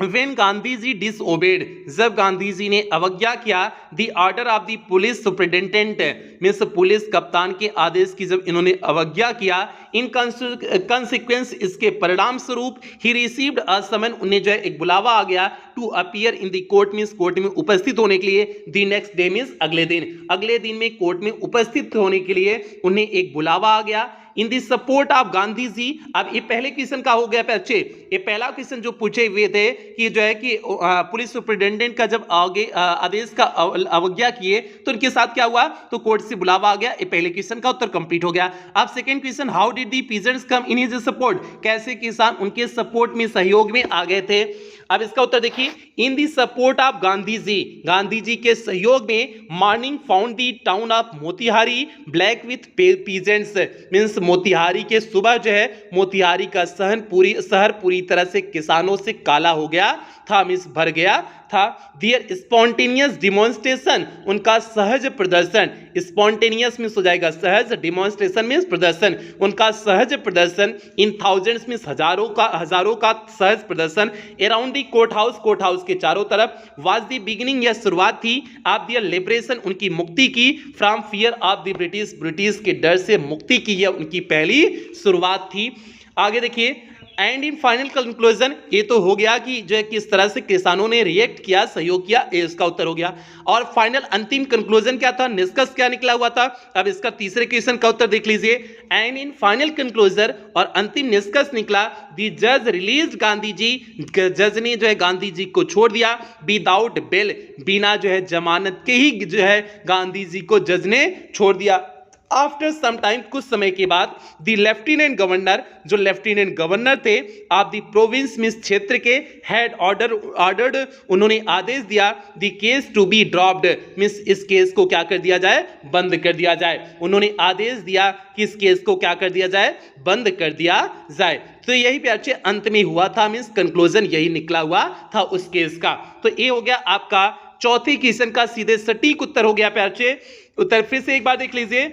When गांधीजी डिसओबेड, जब गांधी जी ने अवज्ञा किया, the order of the police superintendent means police कप्तान के आदेश की जब इन्होंने अवज्ञा किया, इन कंसिक्वेंस इसके परिणाम स्वरूप ही रिसीव्ड अ समन, उन्हें जो है एक बुलावा आ गया, to appear in the court means court में उपस्थित होने के लिए, द नेक्स्ट डे मीन्स अगले दिन में कोर्ट में उपस्थित होने के लिए उन्हें एक बुलावा आ गया। In the support of Gandhi ji. अब ये पहले क्वेश्चन का हो गया बच्चे, ये पहला क्वेश्चन जो पूछे हुए थे कि जो है कि पुलिस सुपरिटेंडेंट का जब आदेश का अवज्ञा किए तो उनके साथ क्या हुआ, तो कोर्ट से बुलावा आ गया। ये पहले क्वेश्चन का उत्तर कंप्लीट हो गया। अब second question, how did the peasants come in his support, कैसे किसान उनके सपोर्ट में सहयोग में आ गए थे। अब इसका उत्तर देखिए, इन दी सपोर्ट ऑफ गांधी जी, गांधी जी के सहयोग में morning found the town of Motihari black with peasants, means Motihari के सुबह जो है मोतिहारी का शहर पूरी तरह से किसानों से काला हो गया था, मींस भर गया था। दियर स्पॉन्टेनियस डिमॉन्स्ट्रेशन, उनका सहज प्रदर्शन, स्पॉन्टेनियस मींस हो जाएगा सहज, डिमॉन्स्ट्रेशन मींस प्रदर्शन, उनका सहज प्रदर्शन, इन थाउजेंड्स मींस हजारों का सहज प्रदर्शन, अराउंड दी कोर्ट हाउस के चारों तरफ, वाज दी बिगिनिंग, यह शुरुआत थी, ऑफ दियर लिबरेशन, उनकी मुक्ति की, from fear of the British के डर से मुक्ति की, यह उनकी पहली शुरुआत थी। आगे देखिए, एंड इन फाइनल कंक्लूजन, ये तो हो गया कि जो है किस तरह से किसानों ने रिएक्ट किया, सहयोग किया, ये इसका उत्तर हो गया। और फाइनल अंतिम कंक्लूजन क्या था, निष्कर्ष क्या निकला हुआ था। अब इसका तीसरे क्वेश्चन का उत्तर देख लीजिए, एंड इन फाइनल कंक्लूजन, और अंतिम निष्कर्ष निकला, द जज रिलीज गांधी जी, जज ने जो है गांधी जी को छोड़ दिया, विदाउट बेल, बिना जो है जमानत के ही जो है गांधी जी को जज ने छोड़ दिया। आफ्टर सम टाइम, कुछ समय के बाद, द लेफ्टिनेंट गवर्नर, जो लेफ्टिनेंट गवर्नर थे ऑफ द प्रोविंस मींस क्षेत्र के, हैड ऑर्डर्ड, उन्होंने आदेश दिया, the case to be dropped, means इस केस को क्या कर दिया जाए, बंद कर दिया जाए। उन्होंने आदेश दिया कि इस केस को क्या कर दिया जाए, बंद कर दिया जाए। तो यही पे अच्छे अंत में हुआ था, मींस कंक्लूजन यही निकला हुआ था उस केस का। तो ये हो गया आपका चौथे क्वेश्चन का सीधे सटीक उत्तर हो गया प्यारे। उत्तर फिर से एक बार देख लीजिए,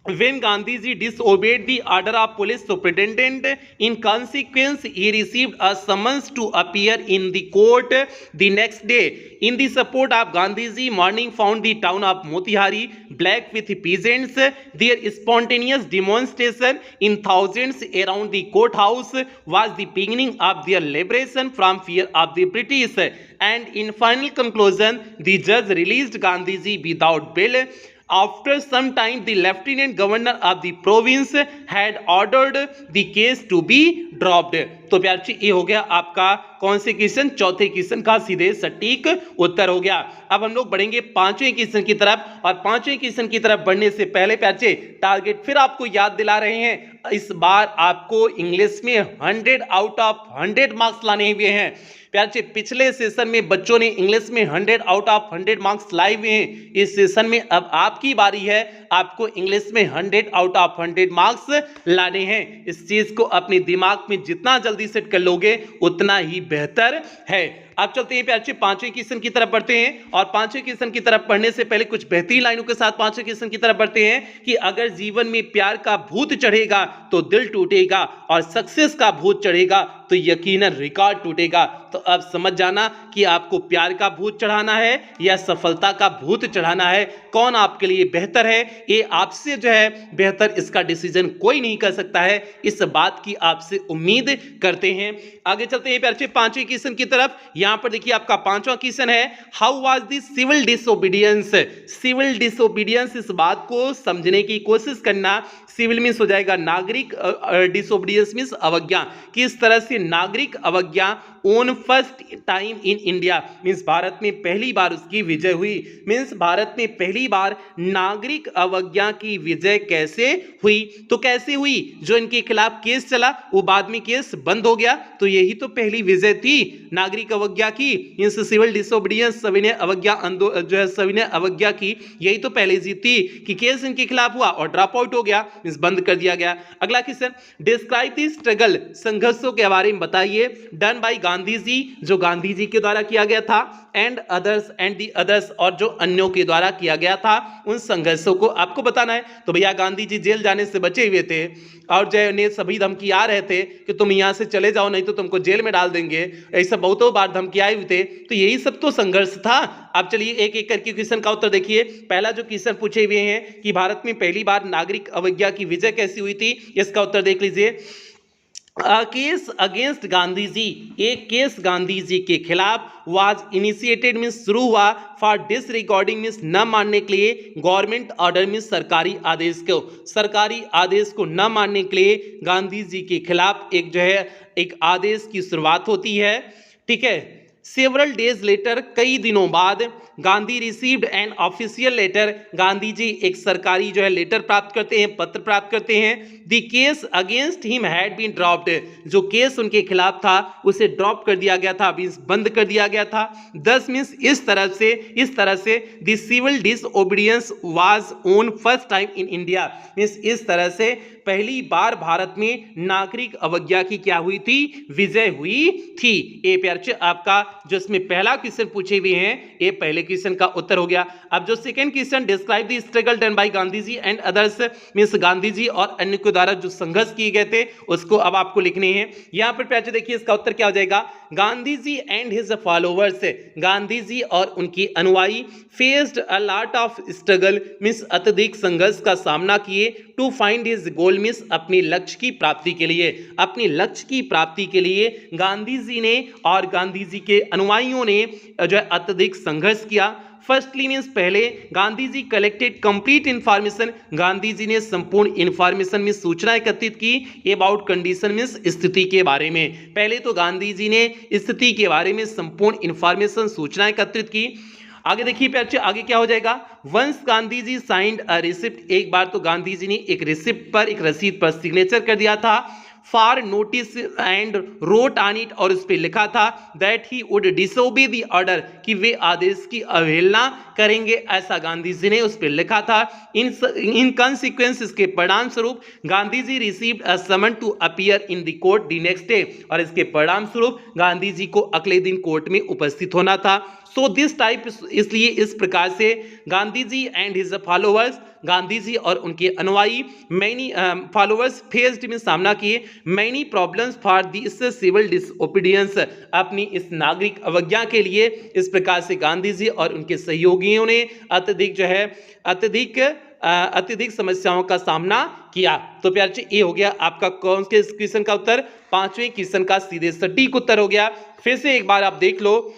when Gandhiji disobeyed the order of police superintendent, in consequence he received a summons to appear in the court the next day. In the support of Gandhiji, morning found the town of Motihari black with peasants. Their spontaneous demonstration in thousands around the courthouse was the beginning of their liberation from fear of the British. And in final conclusion, the judge released Gandhiji without bail. After some time, the lieutenant governor of the province had ordered the case to be dropped. तो प्यार जी ये हो गया आपका कौन से question, चौथे question का सीधे सटीक उत्तर हो गया। अब हम लोग बढ़ेंगे पांचवें क्वेश्चन की तरफ, और पांचवें क्वेश्चन की तरफ बढ़ने से पहले प्यार जी टारगेट फिर आपको याद दिला रहे हैं, इस बार आपको इंग्लिश में 100 आउट ऑफ 100 मार्क्स लाने हुए हैं। प्यार जी पिछले सेशन में बच्चों ने इंग्लिश में 100 आउट ऑफ 100 मार्क्स लाए हुए हैं, इस सेशन में अब आपकी बारी है, आपको इंग्लिश में 100 आउट ऑफ 100 मार्क्स लाने हैं। इस चीज को अपने दिमाग में जितना जल्दी सेट कर लोगे उतना ही बेहतर है। अब चलते हैं प्यारे पांचवें क्वेश्चन की तरफ बढ़ते हैं, और पांचवें क्वेश्चन की तरफ बढ़ने से पहले कुछ बेहतरीन लाइनों के साथ पांचवें क्वेश्चन की तरफ बढ़ते हैं कि अगर जीवन में प्यार का भूत चढ़ेगा तो दिल टूटेगा, और सक्सेस का भूत चढ़ेगा तो यकीनन रिकॉर्ड टूटेगा। तो अब समझ जाना कि आपको प्यार का भूत चढ़ाना है या सफलता का भूत चढ़ाना है, कौन आपके लिए बेहतर है, ये आपसे जो है बेहतर इसका डिसीजन कोई नहीं कर सकता है, इस बात की आपसे उम्मीद करते हैं। आगे चलते हैं प्यारे पांचवें क्वेश्चन की तरफ। यहां पर देखिए आपका पांचवा क्वेश्चन है, how was the civil disobedience. Civil disobedience, इस बात को समझने की कोशिश करना। सिविल मींस हो जाएगा नागरिक, डिसोबीडियंस मींस अवज्ञा, किस तरह से नागरिक अवज्ञा on first time in India, means Bharat में पहली बार उसकी विजय हुई, मींस भारत में पहली बार नागरिक अवज्ञा की विजय कैसे हुई। तो कैसे हुई, जो इनके खिलाफ केस चला वो बाद में केस बंद हो गया, तो यही तो पहली विजय थी नागरिक अवज्ञा की, मींस सिविल डिसोबीडियंस, सविनय अवज्ञा जो है सविनय अवज्ञा की, यही तो पहले जीत थी कि केस इनके खिलाफ हुआ और ड्रॉप आउट हो गया, मींस बंद कर दिया गया। अगला क्वेश्चन, डिस्क्राइब द स्ट्रगल, संघर्षों के बारे में बताइए, डन बाय गांधी जी, जो गांधी जी के द्वारा किया गया था, एंड दी अदर्स, और जो अन्यों के द्वारा किया गया था, उन संघर्षों को आपको बताना है। तो भैया गांधी जी जेल जाने से बचे हुए थे, और जो उन्हें सभी धमकी आ रहे थे कि तुम यहां से चले जाओ नहीं तो तुमको जेल में डाल देंगे, ऐसा बहुतों बार धमकी आए हुए थे, तो यही सब तो संघर्ष था। अब चलिए एक एक करके क्वेश्चन का उत्तर देखिए। पहला जो क्वेश्चन पूछे हुए हैं कि भारत में पहली बार नागरिक अवज्ञा की विजय कैसी हुई थी, इसका उत्तर देख लीजिए। केस अगेंस्ट गांधी जी, एक केस गांधी जी के खिलाफ वाज इनिशिएटेड मीन्स शुरू हुआ फॉर डिसरिगार्डिंग मीन्स न मानने के लिए गवर्नमेंट ऑर्डर मीन्स सरकारी आदेश को न मानने के लिए गांधी जी के खिलाफ एक जो है एक आदेश की शुरुआत होती है। ठीक है, सेवरल डेज लेटर, कई दिनों बाद Gandhi received an official letter, Gandhi ji एक सरकारी जो है लेटर प्राप्त करते हैं, पत्र प्राप्त करते हैं। The case against him had been dropped, जो केस उनके खिलाफ था उसे ड्रॉप कर दिया गया था, मींस बंद कर दिया गया था। 10 मींस इस तरह से the civil disobedience was on first time in India, means इस तरह से पहली बार भारत में नागरिक अवज्ञा की क्या हुई थी, विजय हुई थी। ये प्यारे आपका जो इसमें पहला क्वेश्चन पूछे हुए हैं, ये पहले क्वेश्चन का उत्तर हो गया। अब जो second question, describe the struggle done by Gandhi ji and others, means Gandhi ji और अन्य के द्वारा जो संघर्ष किए गए थे उसको अब आपको लिखने हैं। यहां पर प्यारे देखिए इसका उत्तर क्या हो जाएगा, Gandhi ji and his followers, Gandhi ji और उनके अनुयायी faced a lot of struggle, means अत्यधिक संघर्ष का सामना किए, to find his goal, means अपने लक्ष्य की प्राप्ति के लिए, अपने लक्ष्य की प्राप्ति के लिए गांधी जी ने और गांधी जी के अनुयायियों ने जो है अत्यधिक संघर्ष किया। फर्स्टली मीन्स पहले Gandhi ji collected complete information, Gandhi ji ने संपूर्ण इंफॉर्मेशन में सूचना एकत्रित की अबाउट कंडीशन मीन्स स्थिति के बारे में। पहले तो गांधी जी ने स्थिति के बारे में संपूर्ण इंफॉर्मेशन सूचना एकत्रित की। आगे देखिए प्यारे, आगे क्या हो जाएगा, once Gandhi ji signed a receipt, एक बार तो गांधी जी ने एक रिसिप्ट पर, एक रसीद पर सिग्नेचर कर दिया था, for notice and wrote on it, और उस पर लिखा था that he would disobey the order, कि वे आदेश की अवहेलना करेंगे, ऐसा गांधी जी ने उस पर लिखा था। इन कॉन्सिक्वेंस, इसके परिणाम स्वरूप Gandhi ji received a summon to appear in the court the next day, और इसके परिणाम स्वरूप गांधी जी को अगले दिन कोर्ट में उपस्थित होना था। सो दिस टाइप, इसलिए इस प्रकार से Gandhi ji and his followers, Gandhi ji और उनके अनुयायी, मैनी फॉलोअर्स फेस्ड में सामना किए many problems for this civil disobedience, अपनी इस नागरिक अवज्ञा के लिए। इस प्रकार से गांधी जी और उनके सहयोगियों ने अत्यधिक समस्याओं का सामना किया। तो प्यारे ये हो गया आपका कौन के क्वेश्चन का उत्तर, पांचवें क्वेश्चन का सीधे सटीक उत्तर हो गया। फिर से एक बार आप देख लो,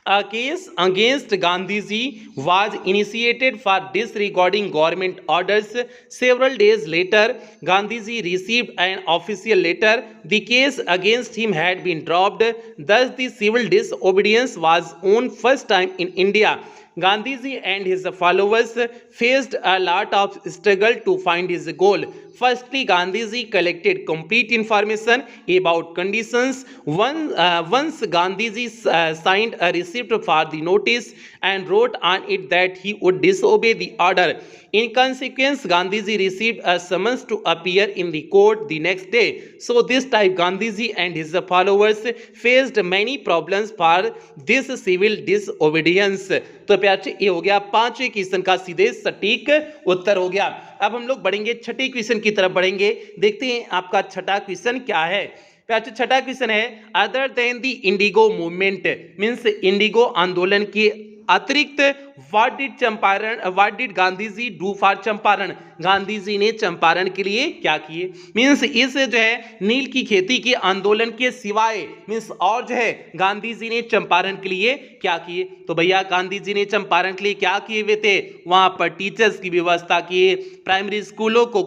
A case against Gandhiji was initiated for disregarding government orders. Several days later, Gandhiji received an official letter. The case against him had been dropped. Thus, the civil disobedience was on first time in India. Gandhiji and his followers faced a lot of struggle to find his goal. Firstly, Gandhiji collected complete information about conditions. Once Gandhiji signed a receipt for the notice and wrote on it that he would disobey the order. In consequence, Gandhiji received a summons to appear in the court the next day. So this type, Gandhiji and his followers faced many problems for this civil disobedience. तो प्यारे ये हो गया पांचवें question का सीधे सटीक उत्तर हो गया। अब हम लोग बढ़ेंगे छठे क्वेश्चन की तरफ बढ़ेंगे, देखते हैं आपका छठा क्वेश्चन क्या है। प्यारे छठा क्वेश्चन है, other than the indigo movement, means indigo आंदोलन के अतिरिक्त what did Gandhi ji do for Champaran, Gandhi ji ने चंपारण के लिए क्या किए। मीन्स इस जो है नील की खेती के आंदोलन के सिवाय, मीन्स और जो है गांधी जी ने चंपारण के लिए क्या किए। तो भैया गांधी जी ने चंपारण के लिए क्या किए हुए थे, वहां पर टीचर्स की व्यवस्था किए, प्राइमरी स्कूलों को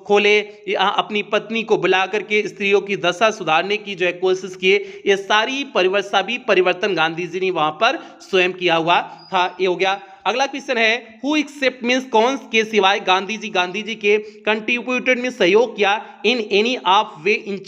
खोले, अपनी पत्नी को बुला करके स्त्रियों की दशा सुधारने की जो है कोशिश किए। ये सभी परिवर्तन गांधी जी ने वहां पर स्वयं किया हुआ था। ये हो गया। अगला क्वेश्चन है, हु एक्सेप्ट मीन्स कौन के सिवाय गांधी जी के कंट्रीब्यूटेड में सहयोग किया इन एनी ऑफ वे इन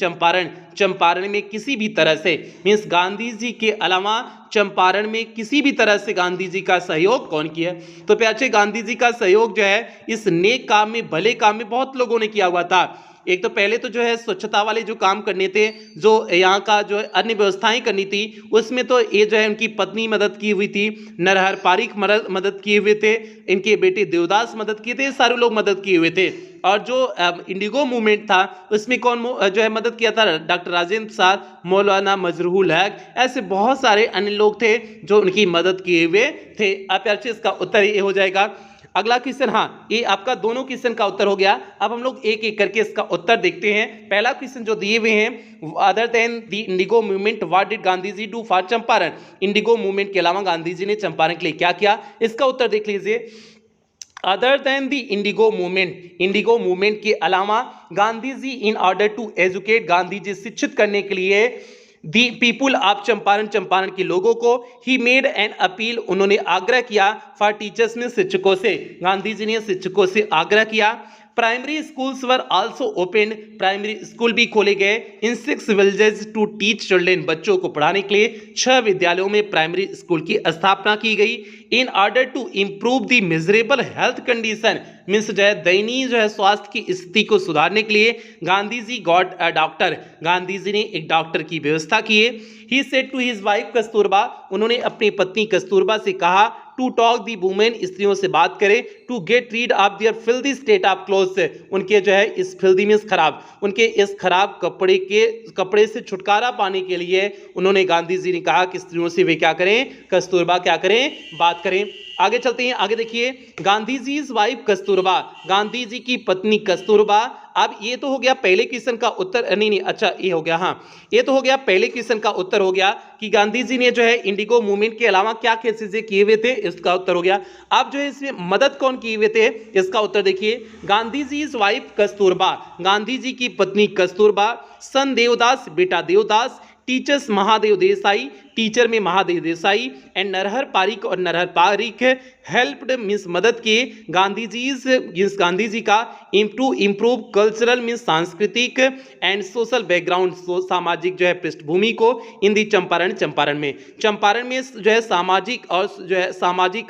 चंपारण में किसी भी तरह से, मीन्स गांधी जी के अलावा चंपारण में किसी भी तरह से गांधी जी का सहयोग कौन किया। तो प्यारे गांधी जी का सहयोग जो है इस नेक काम में, भले काम में बहुत लोगों ने किया हुआ था। एक तो पहले तो जो है स्वच्छता वाले जो काम करने थे, जो यहाँ का जो अन्य व्यवस्थाएं करनी थी, उसमें तो ये जो है उनकी पत्नी मदद की हुई थी, नरहर पारिक मदद किए हुए थे, इनके बेटे देवदास मदद किए थे, सारे लोग मदद किए हुए थे। और जो इंडिगो मूवमेंट था उसमें कौन जो है मदद किया था, डॉक्टर राजेंद्र प्रसाद, मौलाना मजरूहुल हक, ऐसे बहुत सारे अन्य लोग थे जो उनकी मदद किए हुए थे। अब प्यारे इसका उत्तर ये हो जाएगा, अगला क्वेश्चन, हाँ ये आपका दोनों क्वेश्चन का उत्तर हो गया। अब हम लोग एक एक करके इसका उत्तर देखते हैं। पहला क्वेश्चन जो दिए हुए हैं, other than the indigo movement what did Gandhi ji do for Champaran. Indigo movement के अलावा गांधी जी ने चंपारण के लिए क्या किया, इसका उत्तर देख लीजिए। Other than the indigo movement, indigo movement के अलावा Gandhi ji in order to educate, Gandhi ji शिक्षित करने के लिए the people of Champaran, Champaran के लोगों को, ही मेड एन अपील, उन्होंने आग्रह किया, फॉर टीचर्स में शिक्षकों से, गांधी जी ने शिक्षकों से आग्रह किया। Primary schools were also open, primary school भी खोले गए इन 6 विलेजेस टू टीच चिल्ड्रेन, बच्चों को पढ़ाने के लिए 6 विद्यालयों में प्राइमरी स्कूल की स्थापना की गई। In order to improve the miserable health condition, means जो है दयनीय जो है स्वास्थ्य की स्थिति को सुधारने के लिए Gandhi ji got a doctor, Gandhi ji ने एक डॉक्टर की व्यवस्था की है। He said to his wife Kasturba, उन्होंने अपनी पत्नी कस्तूरबा से कहा, टू टॉक दी वुमेन, स्त्रियों से बात करें, to get rid of their filthy state of clothes, उनके जो है इस फिल्दी मीन्स खराब, उनके इस खराब कपड़े से छुटकारा पाने के लिए उन्होंने, गांधी जी ने कहा कि स्त्रियों से वे क्या करें, कस्तूरबा क्या करें, बात करें। आगे चलते हैं, आगे देखिए, गांधी जी इज वाइफ कस्तूरबा, गांधी जी की पत्नी कस्तूरबा। अब ये तो हो गया पहले क्वेश्चन का उत्तर, नहीं अच्छा ये हो गया, हाँ ये तो हो गया पहले क्वेश्चन का उत्तर हो गया कि गांधी जी ने जो है इंडिगो मूवमेंट के अलावा क्या क्या चीजें किए हुए थे, इसका उत्तर हो गया। अब जो है इसमें मदद कौन किए हुए थे, इसका उत्तर देखिए, गांधी जी इज वाइफ कस्तूरबा, गांधी जी की पत्नी कस्तूरबा, सन देवदास, बेटा देवदास, टीचर्स महादेव देसाई, टीचर में महादेव देसाई, एंड नरहर पारिक, और नरहर पारिक हेल्प्ड मीन्स मदद किए, गांधी जी का टू इम्प्रूव कल्चरल मीन्स सांस्कृतिक एंड सोशल बैकग्राउंड, सामाजिक जो है पृष्ठभूमि को, इन दी चंपारण, चंपारण में जो है सामाजिक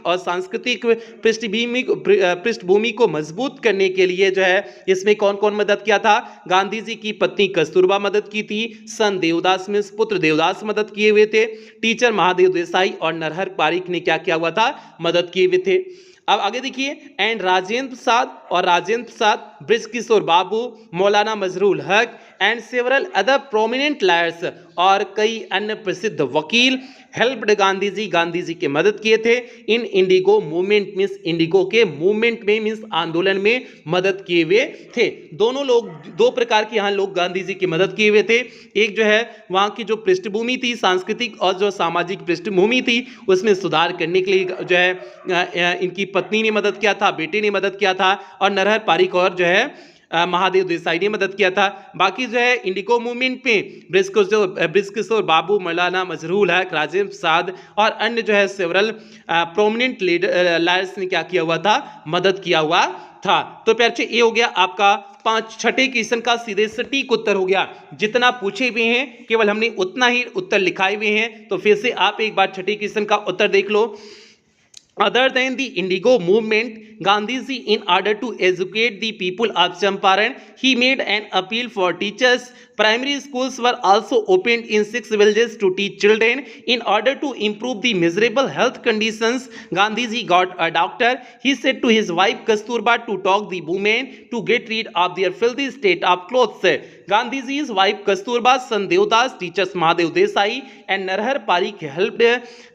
और सांस्कृतिक पृष्ठभूमि को मजबूत करने के लिए जो है इसमें कौन कौन मदद किया था, गांधी जी की पत्नी कस्तूरबा मदद की थी, सन देवदास में पुत्र देवदास मदद किए हुए थे, टीचर महादेव देसाई और नरहर पारिक ने क्या किया हुआ था, मदद किए हुए थे। अब आगे देखिए, एंड राजेंद्र प्रसाद, बृजकिशोर बाबू, मौलाना मजरूल हक and several other prominent lawyers, और कई अन्य प्रसिद्ध वकील हेल्प्ड गांधी जी के मदद किए थे, इन इंडिगो मूवमेंट मीन्स इंडिगो के मूवमेंट में मीन्स आंदोलन में मदद किए हुए थे। दोनों लोग, दो प्रकार के यहाँ लोग गांधी जी की मदद किए हुए थे, एक जो है वहाँ की जो पृष्ठभूमि थी सांस्कृतिक और जो सामाजिक पृष्ठभूमि थी उसमें सुधार करने के लिए जो है इनकी पत्नी ने मदद किया था, बेटे ने मदद किया था, और नरहर पारिक और जो है महादेव देसाई ने मदद किया था। बाकी जो है इंडिगो मूवमेंट में बृजकिशोर बाबू, मौलाना मजरूल हक, राजेंद्र प्रसाद और अन्य जो है सेवरल प्रोमिनेंट लॉयर्स ने क्या किया हुआ था, मदद किया हुआ था। तो प्यारे ये हो गया आपका छठे क्वेश्चन का सीधे सटीक उत्तर हो गया। जितना पूछे हुए हैं केवल हमने उतना ही उत्तर लिखाए हुए हैं। तो फिर से आप एक बार छठे क्वेश्चन का उत्तर देख लो। Other than the Indigo movement, Gandhiji, in order to educate the people of Champaran, he made an appeal for teachers. Primary schools were also opened in 6 villages to teach children. In order to improve the miserable health conditions, Gandhiji got a doctor. He said to his wife Kasturba to talk the women to get rid of their filthy state of clothes. Gandhiji's wife Kasturba, son Devdas, teachers Mahadev Desai and Narhar Parikh helped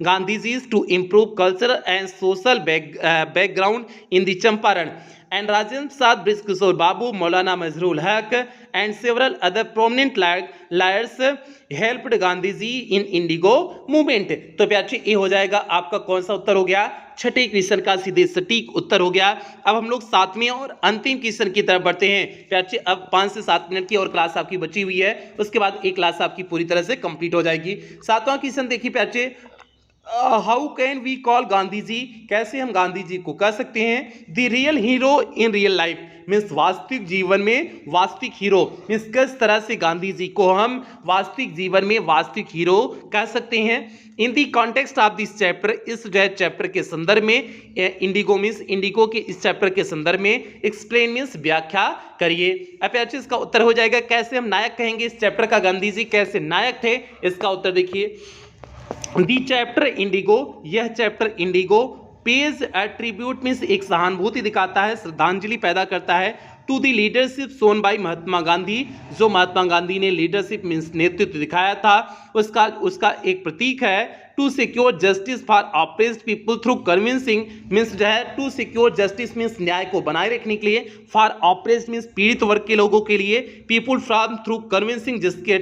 Gandhiji's to improve cultural and social background in the Champaran. And Rajendra Prasad, Brijkishore Babu, Maulana Mazharul Haq and several other prominent liars helped Gandhiji in Indigo movement. तो प्यारे ये हो जाएगा आपका कौन सा उत्तर हो गया, छठे क्वेश्चन का सीधे सटीक उत्तर हो गया। अब हम लोग सातवें और अंतिम क्वेश्चन की तरफ बढ़ते हैं। प्यारे अब 5 से 7 मिनट की और क्लास आपकी बची हुई है, उसके बाद एक क्लास आपकी पूरी तरह से कंप्लीट हो जाएगी। सातवां क्वेश्चन देखिए प्यारे, how can we call Gandhi ji, कैसे हम गांधी जी को कह सकते हैं the real hero in real life, means वास्तविक जीवन में वास्तविक हीरो, मीन्स किस तरह से गांधी जी को हम वास्तविक जीवन में वास्तविक हीरो कह सकते हैं। In the context of this chapter, इस जो है चैप्टर के संदर्भ में, इंडिगो मीन्स इंडिगो के इस चैप्टर के संदर्भ में, एक्सप्लेन मीन्स व्याख्या करिए। अब यार इसका उत्तर हो जाएगा कैसे हम नायक कहेंगे इस चैप्टर का, गांधी जी कैसे नायक थे, इसका उत्तर देखिए। दी चैप्टर इंडिगो, यह chapter indigo pays a tribute means एक सहानुभूति दिखाता है, श्रद्धांजलि पैदा करता है to the leadership shown by Mahatma Gandhi, जो महात्मा गांधी ने लीडरशिप मीन्स नेतृत्व दिखाया था, उसका एक प्रतीक है to secure justice for oppressed people through convincing, means जो है टू सिक्योर जस्टिस मीन्स न्याय को बनाए रखने के लिए, फॉर ऑप्रेस्ड मीन्स पीड़ित वर्ग के लोगों के लिए, पीपुल फ्रॉम थ्रू कन्विंसिंग जिसके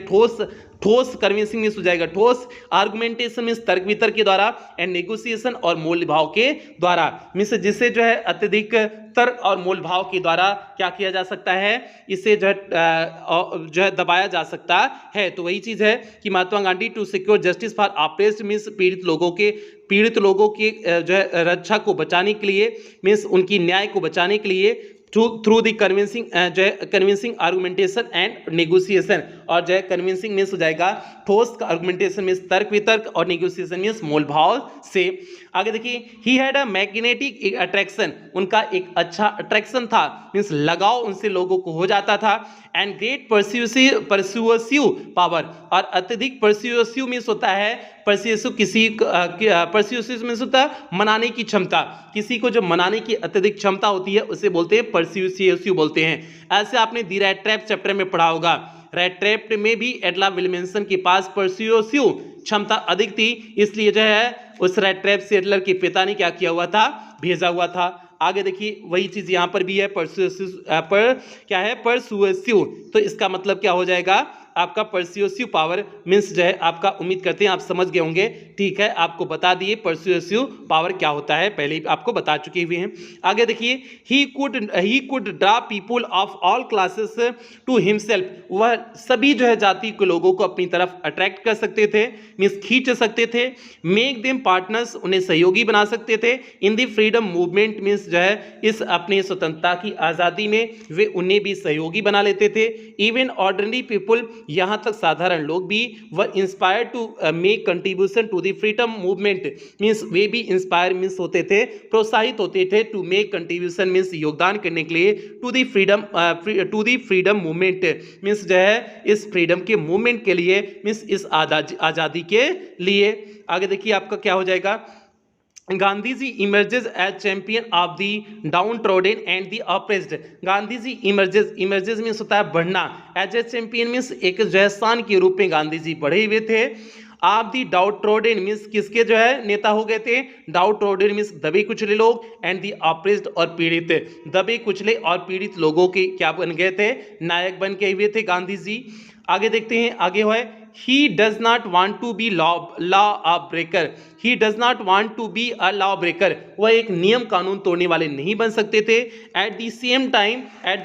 ठोस कन्विंसिंग मीन्स हो जाएगा ठोस, आर्गुमेंटेशन मीन्स तर्क वितर्क के द्वारा, एंड नेगोशिएशन और मोल भाव के द्वारा, मीन्स जिसे जो है अत्यधिक तर्क और मोल भाव के द्वारा क्या किया जा सकता है, इसे जो है दबाया जा सकता है। तो वही चीज है कि Mahatma Gandhi to secure justice for oppressed means पीड़ित लोगों की जो है रक्षा को बचाने के लिए, मीन्स उनकी न्याय को बचाने के लिए थ्रू द कन्विंसिंग जो है कन्विंसिंग आर्गुमेंटेशन एंड नेगोशिएशन, और जो है कन्विंसिंग मीन्स हो जाएगा ठोस, आर्गुमेंटेशन मीन्स तर्क वितर्क, और नेगोशिएशन मीन्स मोल भाव से। आगे देखिए, he had a magnetic attraction, उनका एक अच्छा अट्रैक्शन था, मीन्स लगाव उनसे लोगों को हो जाता था, एंड ग्रेट परस्यूसिव पावर, और अत्यधिक परस्यूसिव मीन्स होता है परस्यूसिव मीन्स होता है मनाने की क्षमता, किसी को जो मनाने की अत्यधिक क्षमता होती है उसे बोलते हैं परस्यूसिव बोलते हैं। ऐसे आपने दी रैट ट्रैप चैप्टर में पढ़ा होगा, रैट ट्रैप में भी एडला विल्यमसन के पास परस्यूसिव क्षमता अधिक थी, इसलिए जो है उस रैट ट्रैप से एडलर के पिता ने क्या किया हुआ था, भेजा हुआ था। आगे देखिए वही चीज यहां पर भी है, परसुएसिव, तो इसका मतलब क्या हो जाएगा आपका परस्यूसिव पावर, मीन्स जो है आपका, उम्मीद करते हैं आप समझ गए होंगे, ठीक है, आपको बता दिए परस्यूसिव पावर क्या होता है, पहले ही आपको बता चुके हुए हैं। आगे देखिए, he could draw people of all classes to himself, वह सभी जो है जाति के लोगों को अपनी तरफ अट्रैक्ट कर सकते थे, मीन्स खींच सकते थे, मेक देम पार्टनर्स, उन्हें सहयोगी बना सकते थे, in the freedom movement, means जो है इस अपनी स्वतंत्रता की आज़ादी में वे उन्हें भी सहयोगी बना लेते थे, इवन ऑर्डिनरी पीपल, यहां तक साधारण लोग भी, were inspire to make contribution to the freedom movement, means वे भी इंस्पायर मीन्स होते थे, प्रोत्साहित होते थे, टू मेक कंट्रीब्यूशन मीन्स योगदान करने के लिए, to the freedom movement, means जो है इस फ्रीडम के मूवमेंट के लिए, मीन्स इस आज़ादी के लिए। आगे देखिए आपका क्या हो जाएगा, Gandhi ji emerges as champion of the downtrodden and the oppressed, Gandhi ji emerges means होता है बढ़ना, एज ए चैंपियन मीन्स एक जयसान के रूप में गांधी जी बढ़े हुए थे, आप दी डाउट ट्रोडन मीन्स किसके जो है नेता हो गए थे, डाउट ट्रोडन मीन्स दबे कुचले लोग, एंड दी ऑप्रेस्ड और पीड़ित, दबे कुचले और पीड़ित लोगों के क्या बन गए थे, नायक बन के हुए थे गांधी जी। आगे देखते हैं, आगे है, he does not want to be law breaker, he does not want to be a law breaker, वह एक नियम कानून तोड़ने वाले नहीं बन सकते थे, at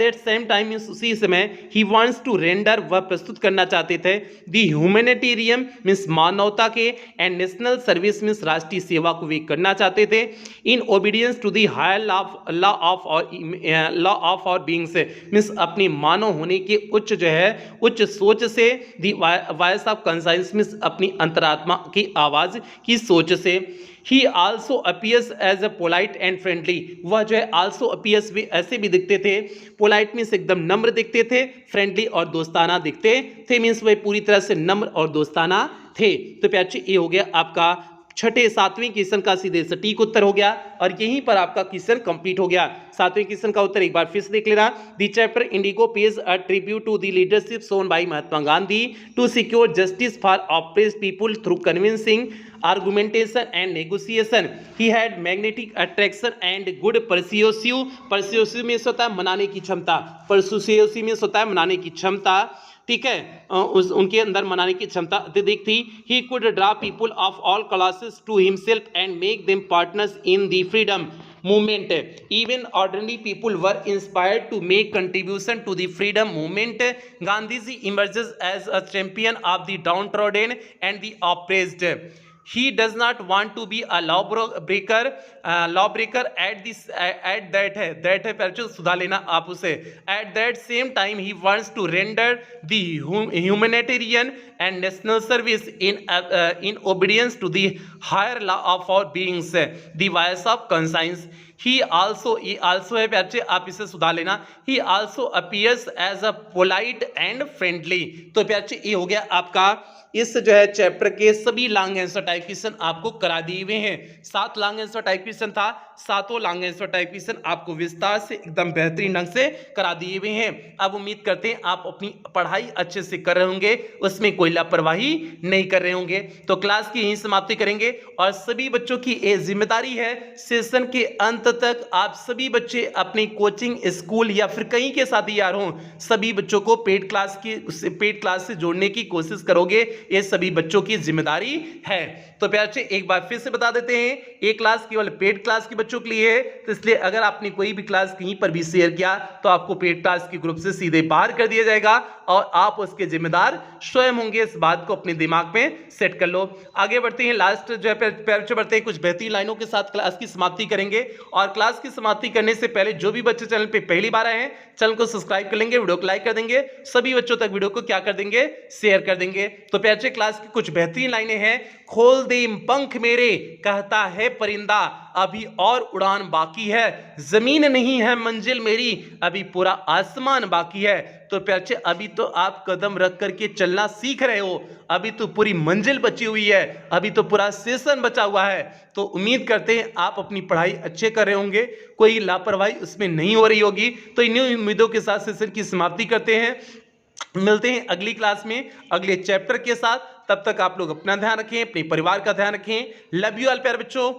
that same time means उसी समय, he wants to render, वह प्रस्तुत करना चाहते थे, the humanitarian मीन्स मानवता के, and national service मीन्स राष्ट्रीय सेवा को वे करना चाहते थे, in obedience to the higher law of our beings, means अपनी मानव होने के उच्च जो है उच्च सोच से, the voice of conscience means अपनी अंतरात्मा की आवाज की सोच से। He also appears as a polite and friendly, वह जो है also appears भी ऐसे भी दिखते थे, polite मीन्स एकदम नम्र दिखते थे, friendly और दोस्ताना दिखते थे, मीन्स वह पूरी तरह से नम्र और दोस्ताना थे। तो प्यारे ये हो गया आपका छठे सातवें क्वेश्चन का सीधे सटीक उत्तर हो गया, और यहीं पर आपका क्वेश्चन कंप्लीट हो गया। सातवें क्वेश्चन का उत्तर एक बार फिर से देख लेना, the chapter indigo page a tribute to the leadership shown by Mahatma Gandhi to secure justice for oppressed people through convincing argumentation and negotiation, he had magnetic attraction and good persuasive में होता है मनाने की क्षमता, persuasive में होता है मनाने की क्षमता, ठीक है, उनके अंदर मनाने की क्षमता अत्यधिक थी। he could draw people of all classes to himself and make them partners in the freedom movement, even ordinary people were inspired to make contribution to the freedom movement, Gandhiji emerges as a champion of the downtrodden and the oppressed, he does not want to be a lawbreaker at that है पर सुधार लेना आप उसे, at that same time he wants to render the humanitarian and national service in obedience to the higher law of our beings, the voice of conscience, he also, ये also है प्यारे बच्चे, आप इसे सुधार लेना। He also appears as a polite and friendly. तो प्यारे बच्चे ये हो गया आपका इस जो है चैप्टर के सभी लॉन्ग आंसर टाइप क्वेश्चन आपको करा दिए हुए हैं। 7 लॉन्ग आंसर टाइप क्वेश्चन था, सातों लॉन्ग आंसर टाइप क्वेश्चन आपको विस्तार से एकदम बेहतरीन ढंग से करा दिए हुए हैं। अब उम्मीद करते हैं आप अपनी पढ़ाई अच्छे से कर रहे होंगे, उसमें कोई लापरवाही नहीं कर रहे होंगे। तो क्लास की यहीं समाप्ति करेंगे और सभी बच्चों की एक जिम्मेदारी है, सेशन के अंत तक आप सभी बच्चे अपनी कोचिंग, स्कूल या फिर कहीं के साथ ही यार हों, सभी बच्चों को पेड क्लास से जोड़ने की कोशिश करोगे, ये सभी बच्चों की जिम्मेदारी है। तो प्यारे बच्चे एक बार फिर से बता देते हैं, ये क्लास केवल पेड क्लास के बच्चों के लिए है, तो इसलिए अगर आपने कोई भी क्लास कहीं पर भी शेयर किया तो आपको पेड क्लास के ग्रुप से सीधे बाहर कर दिया जाएगा और आप उसके जिम्मेदार स्वयं होंगे। इस बात को अपने दिमाग में सेट कर लो। आगे बढ़ते हैं, लास्ट जो है प्यारे बच्चे बढ़ते हैं, कुछ बेहतरीन लाइनों के साथ क्लास की समाप्ति करेंगे। और क्लास की समाप्ति करने से पहले जो भी बच्चे चैनल पे पहली बार आए हैं, चैनल को सब्सक्राइब कर लेंगे, वीडियो को लाइक कर देंगे, सभी बच्चों तक वीडियो को क्या कर देंगे, शेयर कर देंगे। तो प्यारे बच्चे क्लास की कुछ बेहतरीन लाइनें हैं। खोल दे पंख मेरे, कहता है परिंदा, अभी और उड़ान बाकी है, जमीन नहीं है मंजिल मेरी, अभी पूरा आसमान बाकी है। तो प्यारे बच्चे अभी तो आप कदम रख करके चलना सीख रहे हो, अभी तो पूरी मंजिल बची हुई है, अभी तो पूरा सेशन बचा हुआ है। तो उम्मीद करते हैं आप अपनी पढ़ाई अच्छे कर रहे होंगे, कोई लापरवाही उसमें नहीं हो रही होगी। तो इन्हीं उम्मीदों के साथ सेशन की समाप्ति करते हैं, मिलते हैं अगली क्लास में अगले चैप्टर के साथ। तब तक आप लोग अपना ध्यान रखें, अपने परिवार का ध्यान रखें। लव यू ऑल प्यारे बच्चों।